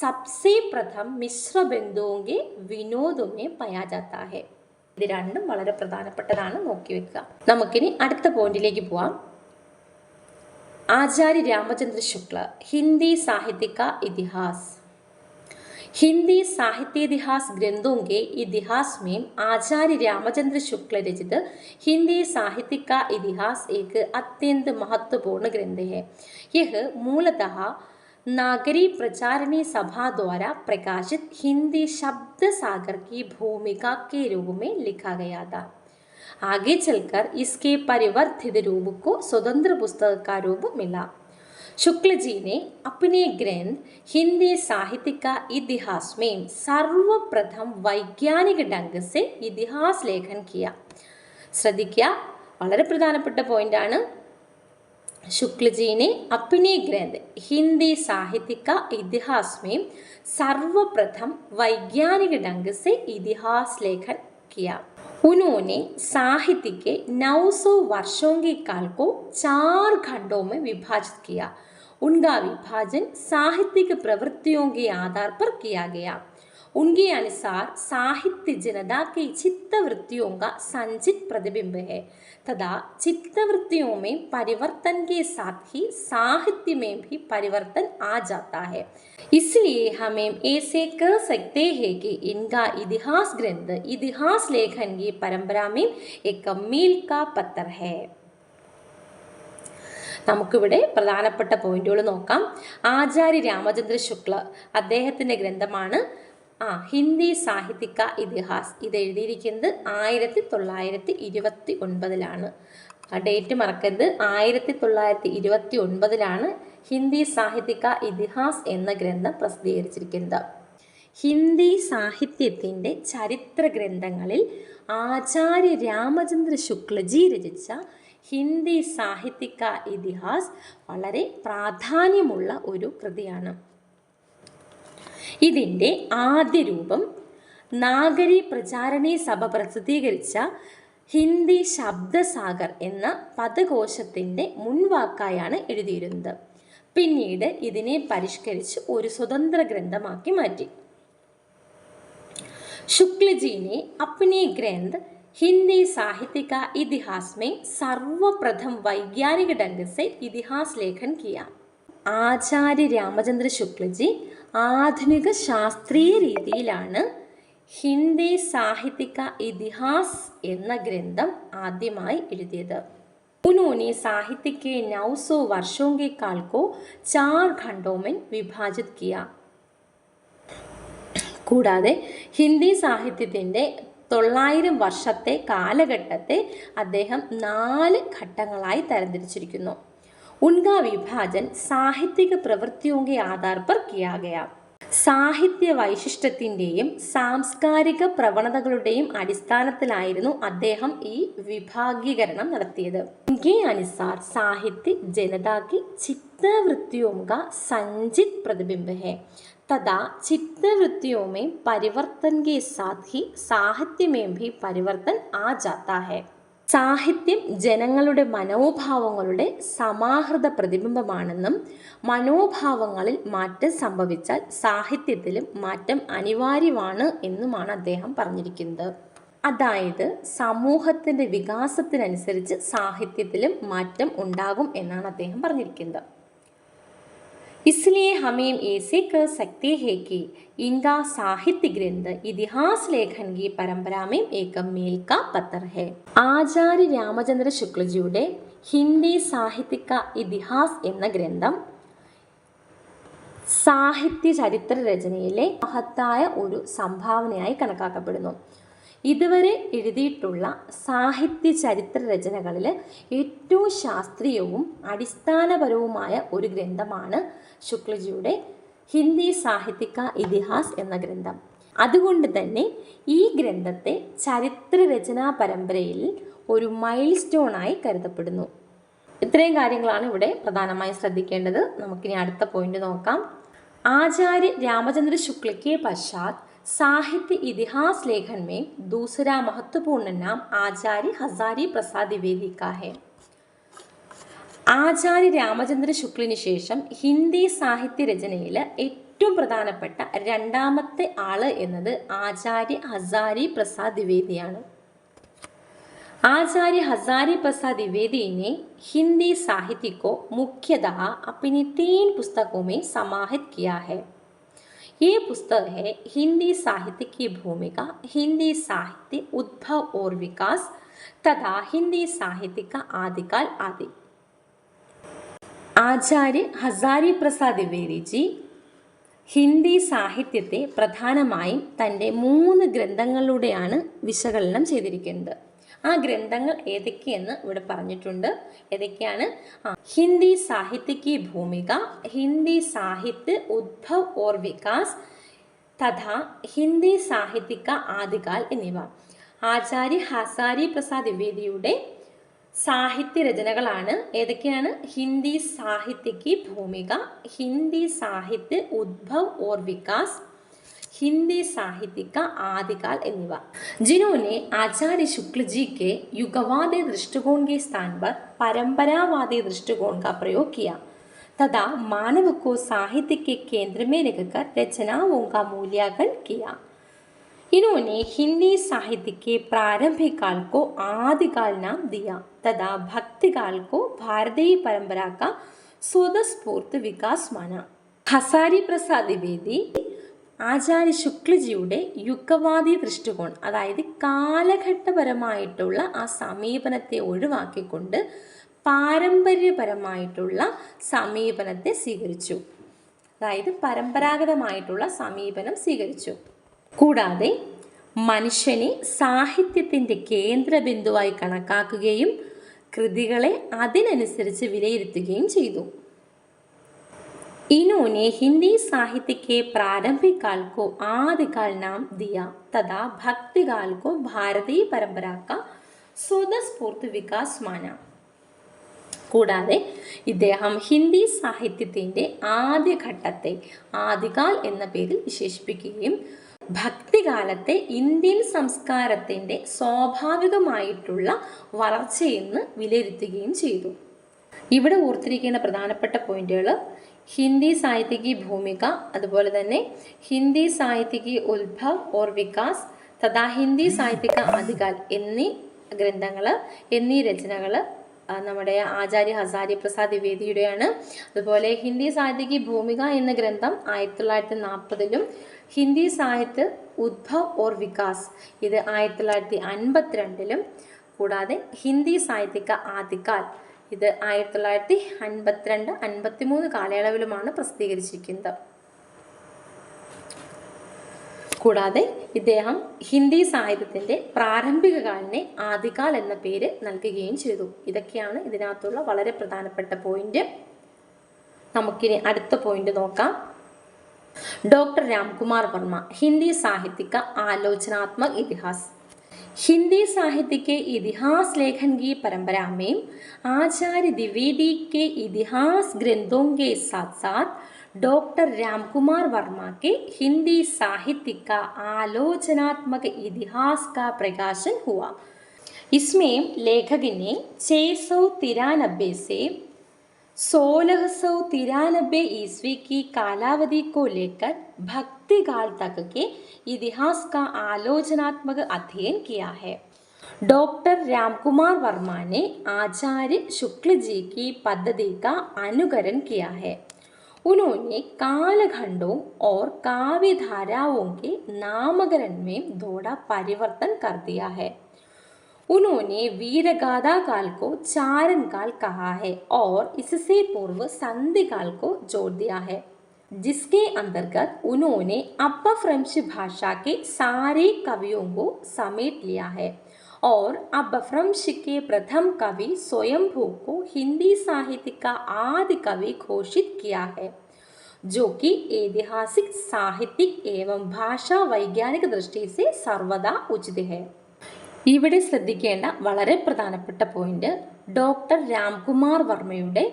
Speaker 1: സബ്സെ പ്രഥം മിശ്രബന്ധുओं के विनोद में पाया जाता है. ഇത് രണ്ടും വളരെ പ്രധാനപ്പെട്ടതാണ്, നോക്കി വെക്കുക. നമുക്കിനി അടുത്ത പോയിന്റിലേക്ക് പോവാം. ആചാര്യ രാമചന്ദ്ര ശുക്ല ഹിന്ദി സാഹിത്യ का इतिहास. हिंदी साहित्य इतिहास ग्रंथों के इतिहास में आचार्य रामचंद्र शुक्ल रचित हिंदी साहित्य का इतिहास एक अत्यंत महत्वपूर्ण ग्रंथ है. यह मूलतः नागरी प्रचारणी सभा द्वारा प्रकाशित हिंदी शब्द सागर की भूमिका के रूप में लिखा गया था. आगे चलकर इसके परिवर्तित रूप को स्वतंत्र पुस्तक का रूप मिला. शुक्ल जी ने अपने ग्रंथ हिंदी साहित्य का इतिहास में सर्वप्रथम वैज्ञानिक ढंग से इतिहास लेखन किया. ശ്രദ്ധിക്കുക, വളരെ പ്രധാനപ്പെട്ട പോയിന്റ് ആണ്. शुक्ल जी ने अपने ग्रंथ हिंदी साहित्य का इतिहास में सर्वप्रथम वैज्ञानिक ढंग से इतिहास लेखन किया. उन्होंने साहित्य के 900 वर्षों के काल को 4 खंडों में विभाजित किया. उनका विभाजन साहित्यिक प्रवृत्तियों के आधार पर किया गया. उनके अनुसार साहित्य जनता की चित्तवृत्तियों का संचित प्रतिबिंब है तथा चित्तवृत्तियों में परिवर्तन के साथ ही साहित्य में भी परिवर्तन आ जाता है. इसलिए हमें ऐसे कह सकते हैं कि इनका इतिहास ग्रंथ इतिहास लेखन की परंपरा में एक मील का पत्थर है. നമുക്കിവിടെ പ്രധാനപ്പെട്ട പോയിന്റുകൾ നോക്കാം. ആചാര്യ രാമചന്ദ്ര ശുക്ല അദ്ദേഹത്തിൻ്റെ ഗ്രന്ഥമാണ് ഹിന്ദി സാഹിത്യ കാ ഇതിഹാസ്. ഇത് എഴുതിയിരിക്കുന്നത് 1929 ഡേറ്റ് മറക്കരുത്. 1929 ഹിന്ദി സാഹിത്യ കാ ഇതിഹാസ് എന്ന ഗ്രന്ഥം പ്രസിദ്ധീകരിച്ചിരിക്കുന്നത്. ഹിന്ദി സാഹിത്യത്തിൻ്റെ ചരിത്ര ഗ്രന്ഥങ്ങളിൽ ആചാര്യ രാമചന്ദ്ര ശുക്ലജി രചിച്ച ഹിന്ദി സാഹിത്യ കാ ഇതിഹാസ് വളരെ പ്രാധാന്യമുള്ള ഒരു കൃതിയാണ്. ഇതിൻ്റെ ആദ്യ രൂപം നാഗരി പ്രചാരണി സഭ പ്രസിദ്ധീകരിച്ച ഹിന്ദി ശബ്ദസാഗർ എന്ന പദകോശത്തിൻ്റെ മുൻവാക്കായാണ് എഴുതിയിരുന്നത്. പിന്നീട് ഇതിനെ പരിഷ്കരിച്ച് ഒരു സ്വതന്ത്ര ഗ്രന്ഥമാക്കി മാറ്റി. शुक्ल जी ने अपने ग्रंथ हिंदी साहित्य का इतिहास में सर्वप्रथम वैज्ञानिक ढंग से इतिहास लेखन किया. ആചാര്യ രാമചന്ദ്ര ശുക്ലജി ആധുനിക ശാസ്ത്രീയ രീതിയിലാണ് ഹിന്ദി സാഹിത്യ ഇതിഹാസ് എന്ന ഗ്രന്ഥം ആദ്യമായി എഴുതിയത്. उन्होंने साहित्य के 900 वर्षों के काल को 4 खंडों में विभाजित किया. കൂടാതെ ഹിന്ദി സാഹിത്യത്തിൻ്റെ 900 വർഷത്തെ കാലഘട്ടത്തെ അദ്ദേഹം 4 ഘട്ടങ്ങളായി തരംതിരിച്ചിരിക്കുന്നു. उनका विभाजन സാഹിത്യക പ്രവൃത്തിयों के आधार पर किया गया. സാഹിത്യ വൈശിഷ്ട്യത്തിൻ്റെയും സാംസ്കാരിക പ്രവണതകളുടെയും അടിസ്ഥാനത്തിലായിരുന്നു അദ്ദേഹം ഈ വിഭാഗീകരണം നടത്തിയത്. इनके अनुसार साहित्य जनता की चित्तवृत्तियों का संचित प्रतिबिंब है तथा चित्तवृत्तियों में परिवर्तन के साथ ही साहित्य में भी परिवर्तन आ जाता है. സാഹിത്യം ജനങ്ങളുടെ മനോഭാവങ്ങളുടെ സമാഹൃത പ്രതിബിംബമാണെന്നും മനോഭാവങ്ങളിൽ മാറ്റം സംഭവിച്ചാൽ സാഹിത്യത്തിലും മാറ്റം അനിവാര്യമാണ് എന്നുമാണ് അദ്ദേഹം പറഞ്ഞിരിക്കുന്നത്. അതായത് സമൂഹത്തിൻ്റെ വികാസത്തിനനുസരിച്ച് സാഹിത്യത്തിലും മാറ്റം ഉണ്ടാകും എന്നാണ് അദ്ദേഹം പറഞ്ഞിരിക്കുന്നത്. इसलिए हम ऐसे कह सकते हैं कि इनका साहित्य ग्रंथ इतिहास लेखन की परंपरा में एक मील का पत्थर है. ആചാര്യ രാമചന്ദ്ര ശുക്ലജിയുടെ ഹിന്ദി സാഹിത്യ ഇതിഹാസ് എന്ന ഗ്രന്ഥം സാഹിത്യ ചരിത്ര രചനയിലെ മഹത്തായ ഒരു സംഭാവനയായി കണക്കാക്കപ്പെടുന്നു. ഇതുവരെ എഴുതിയിട്ടുള്ള സാഹിത്യ ചരിത്ര രചനകളിൽ ഏറ്റവും ശാസ്ത്രീയവും അടിസ്ഥാനപരവുമായ ഒരു ഗ്രന്ഥമാണ് ശുക്ലജിയുടെ ഹിന്ദി സാഹിത്യ ഇതിഹാസ് എന്ന ഗ്രന്ഥം. അതുകൊണ്ട് തന്നെ ഈ ഗ്രന്ഥത്തെ ചരിത്ര രചനാ പരമ്പരയിൽ ഒരു മൈൽ സ്റ്റോണായി കരുതപ്പെടുന്നു. ഇത്രയും കാര്യങ്ങളാണ് ഇവിടെ പ്രധാനമായും ശ്രദ്ധിക്കേണ്ടത്. നമുക്കിനി അടുത്ത പോയിന്റ് നോക്കാം. ആചാര്യ രാമചന്ദ്ര शुक्ल के पश्चात साहित्य इतिहास लेखन में दूसरा महत्वपूर्ण नाम आचार्य हजारी प्रसाद द्विवेदी का है. ആചാര്യ രാമചന്ദ്ര ശുക്ലിന് ശേഷം ഹിന്ദി സാഹിത്യ രചനയിൽ ഏറ്റവും പ്രധാനപ്പെട്ട രണ്ടാമത്തെ ആള് എന്നത് ആചാര്യ ഹസാരി പ്രസാദ് ദ്വിവേദിയാണ്. आचार्य हजारी प्रसाद द्विवेदी ने हिंदी साहित्य को मुख्यतः अपनी 3 पुस्तकों में समाहित किया है. ये पुस्तक है हिंदी साहित्य की भूमिका, हिंदी साहित्य उद्भव और विकास तथा हिंदी साहित्य का आदिकाल आदि. ആചാര്യ ഹസാരി പ്രസാദ് ദ്വിവേദി ജി ഹിന്ദി സാഹിത്യത്തെ പ്രധാനമായും തൻ്റെ 3 ഗ്രന്ഥങ്ങളിലൂടെയാണ് വിശകലനം ചെയ്തിരിക്കുന്നത്. ആ ഗ്രന്ഥങ്ങൾ ഏതൊക്കെയെന്ന് ഇവിടെ പറഞ്ഞിട്ടുണ്ട്. ഏതൊക്കെയാണ്? ഹിന്ദി സാഹിത്യ की ഭൂമിക, ഹിന്ദി സാഹിത്യ ഉദ്ഭവ് ഓർ വികാസ് തഥാ ഹിന്ദി സാഹിത്യ का ആദികാൽ എന്നിവ. ആചാര്യ ഹസാരി പ്രസാദ് ദ്വിവേദിയുടെ സാഹിത്യ രചനകളാണ് ഏതൊക്കെയാണ്? ഹിന്ദി സാഹിത്യ की ഭൂമിക, ഹിന്ദി സാഹിത്യ ഉദ്ഭവ് ഓർ വികാസ്, हिंदी साहित्य का आदिकाल എന്നിവ. जिन्होंने आचार्य शुक्ल जी के युगवादी दृष्टिकोण के स्थान पर परंपरावादी दृष्टिकोण का प्रयोग किया तथा मानव को साहित्य के केंद्र में रखकर रचनाओं का मूल्यांकन किया. इन्होंने हिंदी साहित्य के प्रारंभिक काल को आदिकाल नाम दिया तथा भक्ति काल को भारतीय परंपरा का स्वतःस्फूर्त विकास माना. हजारी प्रसाद द्विवेदी ആചാര്യ ശുക്ലജിയുടെ യുഗവാദി ദൃഷ്ടികോൺ, അതായത് കാലഘട്ടപരമായിട്ടുള്ള ആ സമീപനത്തെ ഒഴിവാക്കിക്കൊണ്ട് പാരമ്പര്യപരമായിട്ടുള്ള സമീപനത്തെ സ്വീകരിച്ചു. അതായത് പരമ്പരാഗതമായിട്ടുള്ള സമീപനം സ്വീകരിച്ചു. കൂടാതെ മനുഷ്യനെ സാഹിത്യത്തിൻ്റെ കേന്ദ്രബിന്ദുവായി കണക്കാക്കുകയും കൃതികളെ അതിനനുസരിച്ച് വിലയിരുത്തുകയും ചെയ്തു. इन्होंने हिंदी साहित्य के प्रारंभिक काल को आदिकाल नाम दिया तथा भक्ति काल को भारतीय परंपरा का स्वतःस्फूर्त विकास माना. കൂടാതെ ഇദ്ദേഹം ഹിന്ദി സാഹിത്യത്തിൻ്റെ ആദ്യഘട്ടത്തെ ആദികാൽ എന്ന പേരിൽ വിശേഷിപ്പിക്കുകയും ഭക്തികാലത്തെ ഇന്ത്യൻ സംസ്കാരത്തിൻ്റെ സ്വാഭാവികമായിട്ടുള്ള വളർച്ചയെന്ന് വിലയിരുത്തുകയും ചെയ്തു. ഇവിടെ ഓർത്തിരിക്കേണ്ട പ്രധാനപ്പെട്ട പോയിന്റുകൾ ഹിന്ദി സാഹിത്യ की ഭൂമിക, അതുപോലെ തന്നെ ഹിന്ദി സാഹിത്യ की ഉത്ഭവ് ഓർ വികാസ് തഥാ ഹിന്ദി സാഹിത്യ का ആദികാൽ എന്നീ ഗ്രന്ഥങ്ങൾ എന്നീ രചനകൾ നമ്മുടെ ആചാര്യ ഹസാരി പ്രസാദ് ദ്വിവേദിയുടെയാണ്. അതുപോലെ ഹിന്ദി സാഹിത്യ ഭൂമിക എന്ന ഗ്രന്ഥം 1940-ലും, ഹിന്ദി സാഹിത്യ ഉദ്ഭവ് ഓർ വികാസ് ഇത് 1952-ലും, കൂടാതെ ഹിന്ദി സാഹിത്യ ആദികാൽ ഇത് 1952-53 കാലയളവിലുമാണ് പ്രസിദ്ധീകരിച്ചിരിക്കുന്നത്. കൂടാതെ ഇദ്ദേഹം ഹിന്ദി സാഹിത്യത്തിൻ്റെ പ്രാരംഭിക കാലിനെ ആദികാൽ എന്ന പേര് നൽകുകയും ചെയ്തു. ഇതൊക്കെയാണ് ഇതിനകത്തുള്ള വളരെ പ്രധാനപ്പെട്ട പോയിന്റ്. നമുക്കിനി അടുത്ത പോയിന്റ് നോക്കാം. डॉक्टर रामकुमार वर्मा हिंदी साहित्य का आलोचनात्मक इतिहास। हिंदी साहित्य के इतिहास लेखन की परंपरा में आचार्य द्विवेदी के इतिहास ग्रंथों के साथ साथ डॉक्टर रामकुमार वर्मा के हिंदी साहित्य का आलोचनात्मक इतिहास का प्रकाशन हुआ। इसमें लेखक ने 693 से 1693 ईस्वी की कालावधि को लेकर भक्ति काल तक के इतिहास का आलोचनात्मक अध्ययन किया है। डॉक्टर रामकुमार वर्मा ने आचार्य शुक्ल जी की पद्धति का अनुकरण किया है। उन्होंने कालखंडों और काव्य धाराओं के नामकरण में थोड़ा परिवर्तन कर दिया है। उन्होंने वीरगाथा काल को चारण काल कहा है और इससे पूर्व संधि काल को जोड़ दिया है, जिसके अंतर्गत उन्होंने अपभ्रंश भाषा के सारे कवियों को समेट लिया है और अपभ्रंश के प्रथम कवि स्वयंभू को हिंदी साहित्य का आदि कवि घोषित किया है, जो कि ऐतिहासिक, साहित्यिक एवं भाषा वैज्ञानिक दृष्टि से सर्वदा उचित है। ഇവിടെ ശ്രദ്ധിക്കേണ്ട വളരെ പ്രധാനപ്പെട്ട പോയിന്റ്, ഡോക്ടർ രാംകുമാർ വർമ്മയുടെ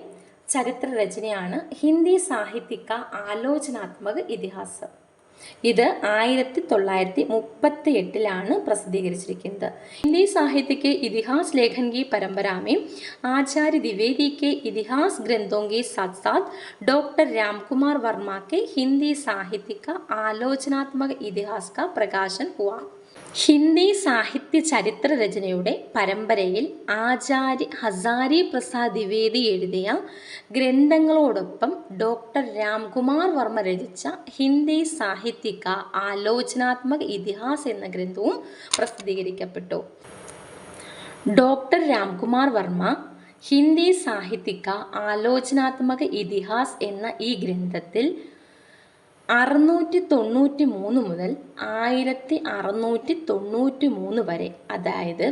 Speaker 1: ചരിത്ര രചനയാണ് ഹിന്ദി സാഹിത്യ ആലോചനാത്മക ഇതിഹാസ്. ഇത് 1938-ലാണ് പ്രസിദ്ധീകരിച്ചിരിക്കുന്നത്. ഹിന്ദി സാഹിत्य के इतिहास लेखन की परंपरा में आचार्य द्विवेदी के इतिहास ग्रंथों के साथ साथ डॉक्टर रामकुमार वर्मा के हिंदी साहित्य का आलोचनात्मक इतिहास का प्रकाशन हुआ. ഹിന്ദി സാഹിത്യ ചരിത്ര രചനയുടെ പരമ്പരയിൽ ആചാര്യ ഹസാരി പ്രസാദ് ദ്വിവേദി എഴുതിയ ഗ്രന്ഥങ്ങളോടൊപ്പം ഡോക്ടർ രാംകുമാർ വർമ്മ രചിച്ച ഹിന്ദി സാഹിത്യ ആലോചനാത്മക ഇതിഹാസ് എന്ന ഗ്രന്ഥവും പ്രസിദ്ധീകരിക്കപ്പെട്ടു. ഡോക്ടർ രാംകുമാർ വർമ്മ ഹിന്ദി സാഹിത്യ ആലോചനാത്മക ഇതിഹാസ് എന്ന ഈ ഗ്രന്ഥത്തിൽ 693 മുതൽ 1693 വരെ, അതായത്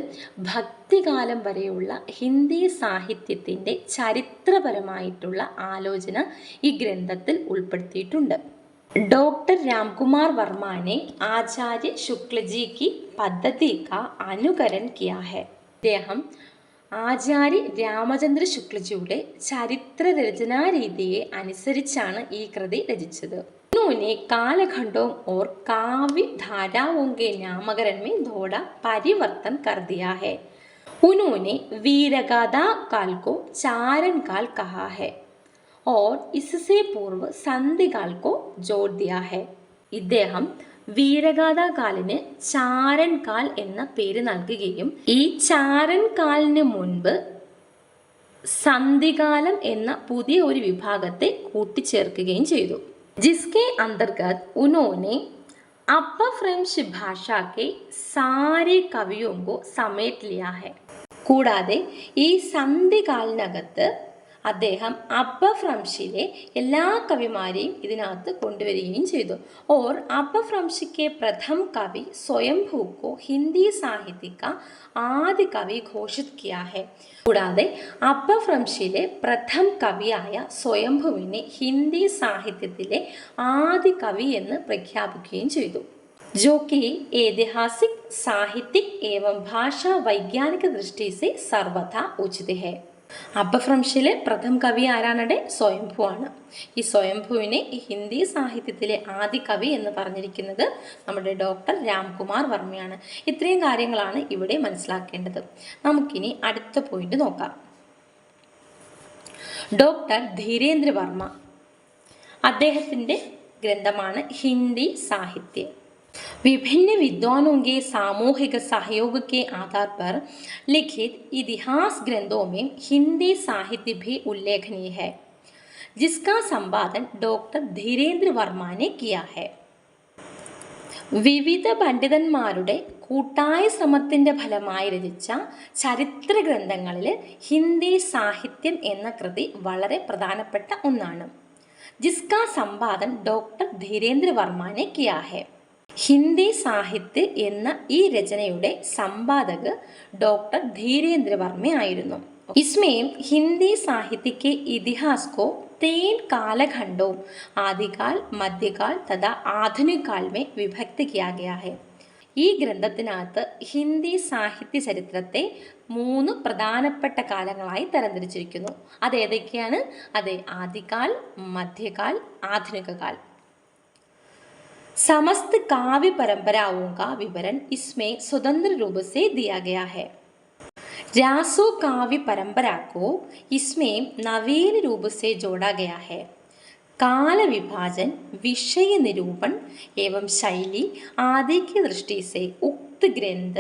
Speaker 1: ഭക്തികാലം വരെയുള്ള ഹിന്ദി സാഹിത്യത്തിൻ്റെ ചരിത്രപരമായിട്ടുള്ള ആലോചന ഈ ഗ്രന്ഥത്തിൽ ഉൾപ്പെടുത്തിയിട്ടുണ്ട്. डॉक्टर रामकुमार वर्मा ने आचार्य शुक्ल जी की पद्धति का अनुकरण किया है. അദ്ദേഹം ആചാര്യ രാമചന്ദ്ര ശുക്ലജിയുടെ ചരിത്ര രചനാ രീതിയെ അനുസരിച്ചാണ് ഈ കൃതി രചിച്ചത്. उन्होंने कालखंडों और काव्य धाराओं के नामकरण में थोड़ा परिवर्तन कर दिया है. उन्होंने वीरगाथा काल को चारण काल कहा है और इससे पूर्व संधि काल को जोड़ दिया है. ഇദ്ദേഹം വീരഗാഥാ കാലിന് ചാരൻ കാൽ എന്ന പേര് നൽകുകയും ഈ ചാരൻ കാലിന് മുൻപ് സന്ധികാലം എന്ന പുതിയ ഒരു വിഭാഗത്തെ കൂട്ടിച്ചേർക്കുകയും ചെയ്തു. जिसके अंतर्गत उन्होंने अपभ्रंश भाषा के सारे कवियों को समेट लिया है. കൂടാതെ ഈ സന്ധികാലിനകത്ത് അദ്ദേഹം अपभ्रंशिലെ എല്ലാ കവിമാരെയും ഇതിനകത്ത് കൊണ്ടുവരികയും ചെയ്തു. और अपभ्रंश के प्रथम कवि स्वयंभू को हिंदी साहित्य का ആദ്യ കവി ഘോഷിത് കിയാ ഹെ. കൂടാതെ अपभ्रंशिലെ പ്രഥം കവിയായ സ്വയംഭുവിനെ ഹിന്ദി സാഹിത്യത്തിലെ ആദ്യ കവി എന്ന് പ്രഖ്യാപിക്കുകയും ചെയ്തു. जो कि ऐतिहासिक, साहित्यिक एवं भाषा वैज्ञानिक दृष्टि से सर्वथा उचित है. अपभ्रंशिലെ പ്രഥം കവി ആരാണ്? സ്വയംഭു ആണ്. ഈ സ്വയംഭുവിനെ ഹിന്ദി സാഹിത്യത്തിലെ ആദ്യ കവി എന്ന് പറഞ്ഞിരിക്കുന്നത് നമ്മുടെ ഡോക്ടർ രാംകുമാർ വർമ്മയാണ്. ഇത്രയും കാര്യങ്ങളാണ് ഇവിടെ മനസ്സിലാക്കേണ്ടത്. നമുക്കിനി അടുത്ത പോയിന്റ് നോക്കാം. ഡോക്ടർ ധീരേന്ദ്ര വർമ്മ, അദ്ദേഹത്തിൻ്റെ ഗ്രന്ഥമാണ് ഹിന്ദി സാഹിത്യം. विभिन्न विद्वानों के सामूहिक सहयोग के आधार पर लिखित इतिहास ग्रंथों में हिंदी साहित्य भी उल्लेखनीय है, जिसका संपादन डॉक्टर धीरेन्द्र वर्मा ने किया है. വിവിധ പണ്ഡിതന്മാരുടെ കൂട്ടായ ശ്രമത്തിൻ്റെ ഫലമായി രചിച്ച ചരിത്ര ഗ്രന്ഥങ്ങളിൽ ഹിന്ദി സാഹിത്യം എന്ന കൃതി വളരെ പ്രധാനപ്പെട്ട ഒന്നാണ്. ജിസ്കാ സമ്പാദൻ ഡോക്ടർ ധീരേന്ദ്ര വർമ്മനെ കിയാ ഹെ. ഹിന്ദി സാഹിത്യ എന്ന ഈ രചനയുടെ സമ്പാദക് ഡോക്ടർ ധീരേന്ദ്ര വർമ്മയായിരുന്നു. इसमें हिंदी साहित्य के इतिहास को 3 कालखंडों आदिकाल, मध्यकाल तथा आधुनिक काल में विभक्त किया गया है. ഈ ഗ്രന്ഥത്തിനകത്ത് ഹിന്ദി സാഹിത്യ ചരിത്രത്തെ 3 പ്രധാനപ്പെട്ട കാലങ്ങളായി തരംതിരിച്ചിരിക്കുന്നു. അതേതൊക്കെയാണ്? അതെ, ആദികാൽ, മധ്യകാൽ, ആധുനിക കാൽ. समस्त काव्य परंपराओं का विवरण इसमें स्वतंत्र रूप से दिया गया है. रासो काव्य परंपरा को इसमें नवीन रूप से जोड़ा गया है. काल विभाजन, विषय निरूपण एवं शैली आदि की दृष्टि से उक्त ग्रंथ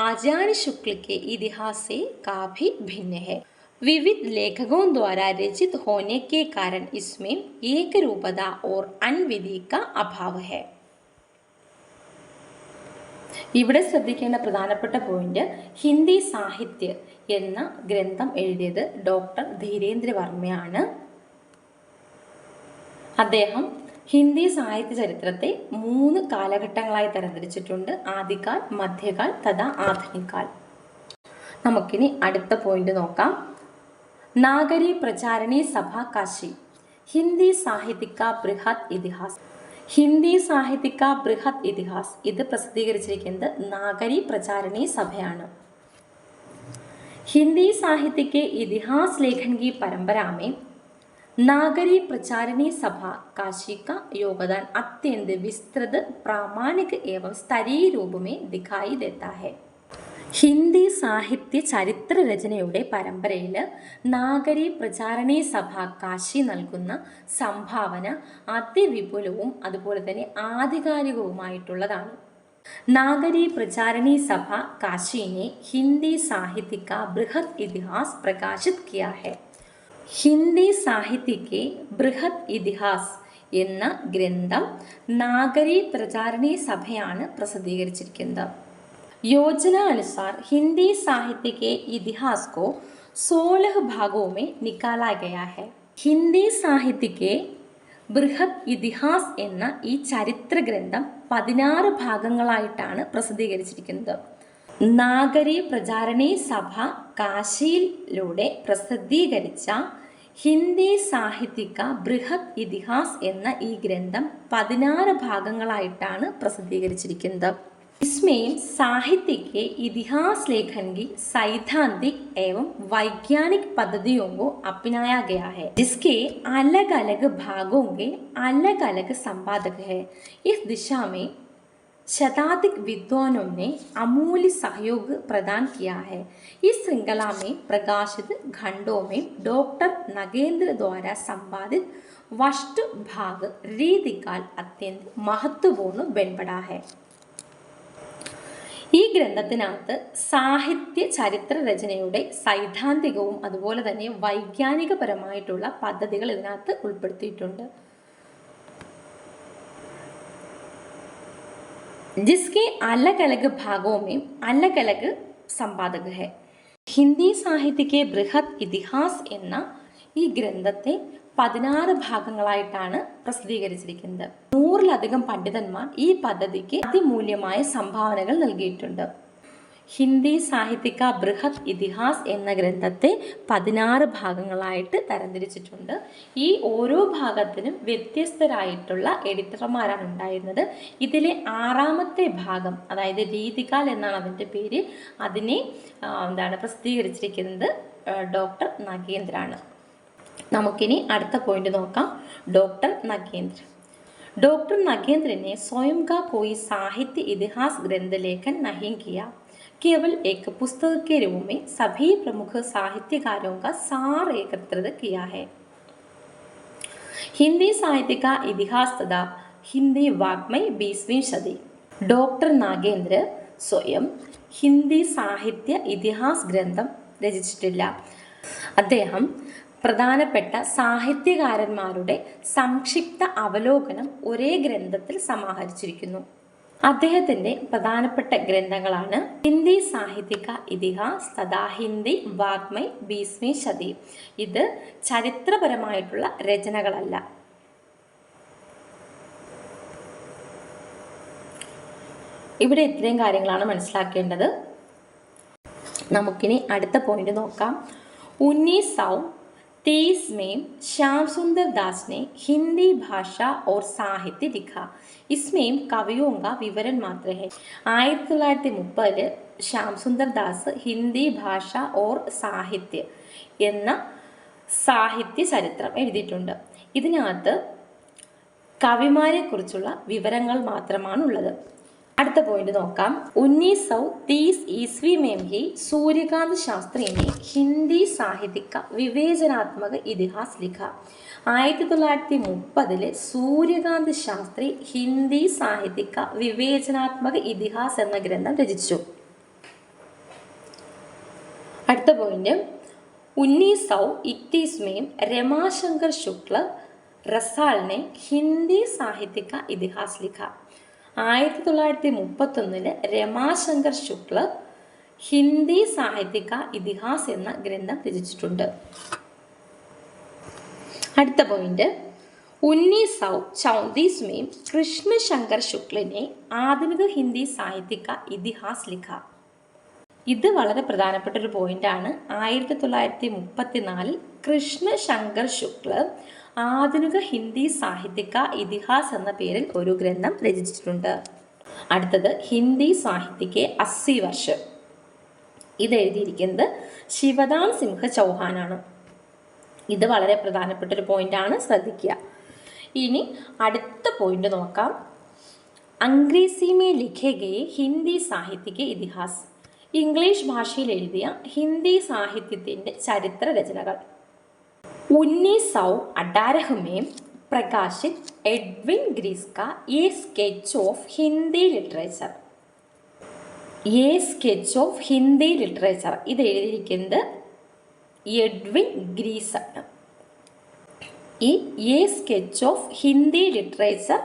Speaker 1: आचार्य शुक्ल के इतिहास से काफी भिन्न है. विविध लेखकों द्वारा रचित होने के कारण इसमें एक रूपता और अनविधि का अभाव है. ഇവിടെ ശ്രദ്ധിക്കേണ്ട പ്രധാനപ്പെട്ട പോയിന്റ്, ഹിന്ദി സാഹിത്യ എന്ന ഗ്രന്ഥം എഴുതിയത് ഡോക്ടർ ധീരേന്ദ്ര വർമ്മയാണ്. അദ്ദേഹം ഹിന്ദി സാഹിത്യ ചരിത്രത്തെ 3 കാലഘട്ടങ്ങളായി തരംതിരിച്ചിട്ടുണ്ട്. ആദികാൽ, മധ്യകാൽ തഥാ ആധുനിക കാൽ. നമുക്കിനി അടുത്ത പോയിന്റ് നോക്കാം. നാഗരി പ്രചാരണി സഭ കാശി, ഹിന്ദി സാഹിത്യ കാ ബൃഹത് ഇതിഹാസ്. ഹിന്ദി സാഹിത്യ കാ ബൃഹത് ഇതിഹാസ് ഇത് പ്രസിദ്ധീകരിച്ചിരിക്കുന്നത് നാഗരി പ്രചാരണി സഭയാണ്. हिंदी साहित्य के इतिहास लेखन की परंपरा में नागरी प्रचारणी सभा काशी का योगदान अत्यंत विस्तृत, प्रामाणिक एवं स्तरीय रूप में दिखाई देता है. ഹിന്ദി സാഹിത്യ ചരിത്ര രചനയുടെ പരമ്പരയിൽ നാഗരി പ്രചാരണി സഭ കാശി നൽകുന്ന സംഭാവന അതിവിപുലവും അതുപോലെ തന്നെ ആധികാരികവുമായിട്ടുള്ളതാണ്. नागरी प्रचारणी सभा काशी ने हिंदी साहित्य का बृहद इतिहास प्रकाशित किया है. हिंदी साहित्य के बृहद इतिहास എന്ന ഗ്രന്ഥം നാഗരി പ്രചാരണി സഭയാണ് പ്രസിദ്ധീകരിച്ചിരിക്കുന്നത്. योजना अनुसार हिंदी साहित्य के इतिहास को 16 भागों में निकाला गया है. हिंदी साहित्य के ബൃഹത് ഇതിഹാസ് എന്ന ഈ ചരിത്ര ഗ്രന്ഥം 16 ഭാഗങ്ങളായിട്ടാണ് പ്രസിദ്ധീകരിച്ചിരിക്കുന്നത്. നാഗരി പ്രചാരണി സഭ കാശിയിലൂടെ പ്രസിദ്ധീകരിച്ച ഹിന്ദി സാഹിത്യ കാ ബൃഹത് ഇതിഹാസ് എന്ന ഈ ഗ്രന്ഥം 16 ഭാഗങ്ങളായിട്ടാണ് പ്രസിദ്ധീകരിച്ചിരിക്കുന്നത്. इसमें साहित्य के इतिहास लेखन की सैद्धांतिक एवं वैज्ञानिक पद्धतियों को अपनाया गया है, जिसके अलग अलग भागों के अलग अलग संपादक है. इस दिशा में शताधिक विद्वानों ने अमूल्य सहयोग प्रदान किया है. इस श्रृंखला में प्रकाशित खंडों में डॉक्टर नगेंद्र द्वारा संपादित वष्ट भाग रीतिकाल अत्यंत महत्वपूर्ण बन पड़ा है. ഈ ഗ്രന്ഥത്തിനകത്ത് സാഹിത്യ ചരിത്ര രചനയുടെ സൈദ്ധാന്തികവും അതുപോലെ തന്നെ വൈജ്ഞാനികപരമായിട്ടുള്ള പദ്ധതികൾ ഇതിനകത്ത് ഉൾപ്പെടുത്തിയിട്ടുണ്ട്. जिसके अलग अलग भागों में अलग अलग संपादक है. ഹിന്ദി സാഹിത്യ के ബൃഹത് ഇതിഹാസ് എന്ന ഈ ഗ്രന്ഥത്തെ 16 ഭാഗങ്ങളായിട്ടാണ് പ്രസിദ്ധീകരിച്ചിരിക്കുന്നത്. 100-ലധികം പണ്ഡിതന്മാർ ഈ പദ്ധതിക്ക് അതിമൂല്യമായ സംഭാവനകൾ നൽകിയിട്ടുണ്ട്. ഹിന്ദി സാഹിത്യ കാ ബൃഹത് ഇതിഹാസ് എന്ന ഗ്രന്ഥത്തെ 16 ഭാഗങ്ങളായിട്ട് തരംതിരിച്ചിട്ടുണ്ട്. ഈ ഓരോ ഭാഗത്തിനും വ്യത്യസ്തരായിട്ടുള്ള എഡിറ്റർമാരാണ് ഉണ്ടായിരുന്നത്. ഇതിലെ 6ാമത്തെ ഭാഗം, അതായത് രീതികാൽ എന്നാണ് അതിൻ്റെ പേര്, അതിനെ പ്രസിദ്ധീകരിച്ചിരിക്കുന്നത് ഡോക്ടർ നഗേന്ദ്രാണ്. നമുക്കിനി അടുത്ത പോയിന്റ് നോക്കാം. ഡോക്ടർ നഗേന്ദ്ര. डॉक्टर नगेंद्र ने स्वयं का कोई साहित्य इतिहास ग्रंथ लेखन नहीं किया, केवल एक पुस्तक के रूप में सभी प्रमुख साहित्यकारों का सार एकत्रित किया है. हिंदी साहित्य का इतिहास तथा हिंदी वाग्मय 20वीं सदी. ഡോക്ടർ നാഗേന്ദ്ര സ്വയം ഹിന്ദി സാഹിത്യ ഇതിഹാസ് ഗ്രന്ഥം രചിച്ചിട്ടില്ല. അദ്ദേഹം പ്രധാനപ്പെട്ട സാഹിത്യകാരന്മാരുടെ സംക്ഷിപ്ത അവലോകനം ഒരേ ഗ്രന്ഥത്തിൽ സമാഹരിച്ചിരിക്കുന്നു. അദ്ദേഹത്തിൻ്റെ പ്രധാനപ്പെട്ട ഗ്രന്ഥങ്ങളാണ് ഹിന്ദി സാഹിത്യക ഇതിഹാസ് തഥാ ഹിന്ദി വാഗ്മയ് 20വീं ശതി. ഇത് ചരിത്രപരമായിട്ടുള്ള രചനകളല്ല. ഇവിടെ ഇത്രയും കാര്യങ്ങളാണ് മനസ്സിലാക്കേണ്ടത്. നമുക്കിനി അടുത്ത പോയിന്റ് നോക്കാം. 1930 में श्याम सुंदर दास ने हिंदी भाषा और साहित्य लिखा. इसमें कवियों का विवरण मात्र है. 1930 ശ്യാം സുന്ദർ ദാസ് ഹിന്ദി ഭാഷ ഓർ സാഹിത്യ എന്ന സാഹിത്യ ചരിത്രം എഴുതിയിട്ടുണ്ട്. ഇതിനകത്ത് കവിമാരെ കുറിച്ചുള്ള വിവരങ്ങൾ മാത്രമാണുള്ളത്. അടുത്ത പോയിന്റ് നോക്കാം. 1930 ईस्वी में ही सूर्यकांत शास्त्री ने हिंदी साहित्य का विवेचनात्मक इतिहास लिखा. 1930 സൂര്യകാന്ത് ശാസ്ത്രി ഹിന്ദി സാഹിത്യക വിവേചനാത്മക ഇതിഹാസ് എന്ന ഗ്രന്ഥം രചിച്ചു. അടുത്ത പോയിന്റ് 1931 में रमाशंकर शुक्ल रसाल ने हिंदी साहित्य का इतिहास लिखा. 1931 രമാശങ്കർ ശുക്ല ഹിന്ദി സാഹിത്യക ഇതിഹാസ് എന്ന ഗ്രന്ഥം രചിച്ചിട്ടുണ്ട്. അടുത്ത പോയിന്റ് 1934 में कृष्ण शंकर शुक्ल ने ആധുനിക ഹിന്ദി സാഹിത്യക ഇതിഹാസ് ലിഖ. ഇത് വളരെ പ്രധാനപ്പെട്ട ഒരു പോയിന്റാണ്. 1934 കൃഷ്ണ ശങ്കർ ശുക്ല ആധുനിക ഹിന്ദി സാഹിത്യക ഇതിഹാസ് എന്ന പേരിൽ ഒരു ഗ്രന്ഥം രചിച്ചിട്ടുണ്ട്. അടുത്തത് ഹിന്ദി സാഹിത്യക്ക് 80 വർഷം. ഇത് എഴുതിയിരിക്കുന്നത് ശിവദാൻ സിംഹ ചൗഹാനാണ്. ഇത് വളരെ പ്രധാനപ്പെട്ട ഒരു പോയിന്റാണ്, ശ്രദ്ധിക്കുക. ഇനി അടുത്ത പോയിന്റ് നോക്കാം. അംഗ്രേസി മേ ലിഖേ ഗയേ ഹിന്ദി സാഹിത്യക്ക് ഇതിഹാസ്. ഇംഗ്ലീഷ് ഭാഷയിൽ എഴുതിയ ഹിന്ദി സാഹിത്യത്തിൻ്റെ ചരിത്ര രചനകൾ. 1918 में प्रकाशित एडविन ग्रीस का ये स्केच ऑफ हिंदी लिटरेचर. ये स्केच ऑफ हिंदी लिटरेचर ഇത് എഴുതിയിരിക്കുന്നത് എഡ്വിൻ ഗ്രീസ് ആണ്. ഈ യെ സ്കെച്ച് ഓഫ് ഹിന്ദി ലിറ്ററേച്ചർ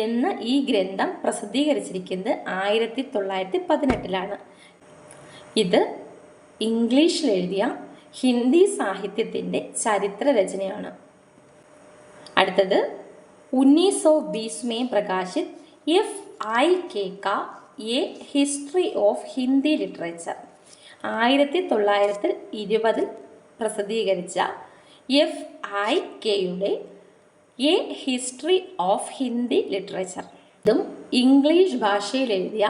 Speaker 1: എന്ന ഈ ഗ്രന്ഥം പ്രസിദ്ധീകരിച്ചിരിക്കുന്നത് 1918. ഇത് ഇംഗ്ലീഷിൽ എഴുതിയ ഹിന്ദി സാഹിത്യത്തിൻ്റെ ചരിത്ര രചനയാണ്. അടുത്തത് 1920 में प्रकाशित FIK का ये हिस्ट्री ഓഫ് ഹിന്ദി ലിറ്ററേച്ചർ. 1920 പ്രസിദ്ധീകരിച്ച FIKയുടെ a history of Hindi literature. ഇതും ഇംഗ്ലീഷ് ഭാഷയിൽ എഴുതിയ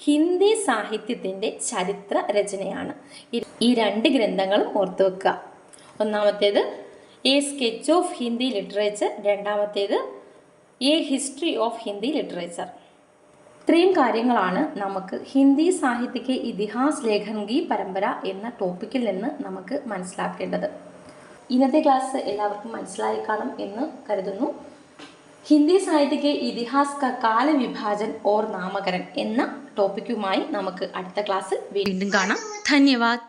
Speaker 1: ഹിന്ദി സാഹിത്യത്തിൻ്റെ ചരിത്ര രചനയാണ്. ഈ രണ്ട് ഗ്രന്ഥങ്ങളും ഓർത്തു വെക്കുക. ഒന്നാമത്തേത് a sketch of Hindi literature, രണ്ടാമത്തേത് a history of Hindi literature. ഇത്രയും കാര്യങ്ങളാണ് നമുക്ക് ഹിന്ദി സാഹിത്യക്ക് ഇതിഹാസ് ലേഖൻ കി പരമ്പര എന്ന ടോപ്പിക്കിൽ നിന്ന് നമുക്ക് മനസ്സിലാക്കേണ്ടത്. ഇന്നത്തെ ക്ലാസ് എല്ലാവർക്കും മനസ്സിലായി കാണും എന്ന് കരുതുന്നു. ഹിന്ദി സാഹിത്യക്ക് ഇതിഹാസ് കാ കാലവിഭാജൻ ഓർ നാമകരൺ എന്ന ടോപ്പിക്കുമായി നമുക്ക് അടുത്ത ക്ലാസ്സിൽ വീണ്ടും കാണാം. ധന്യവാദ്.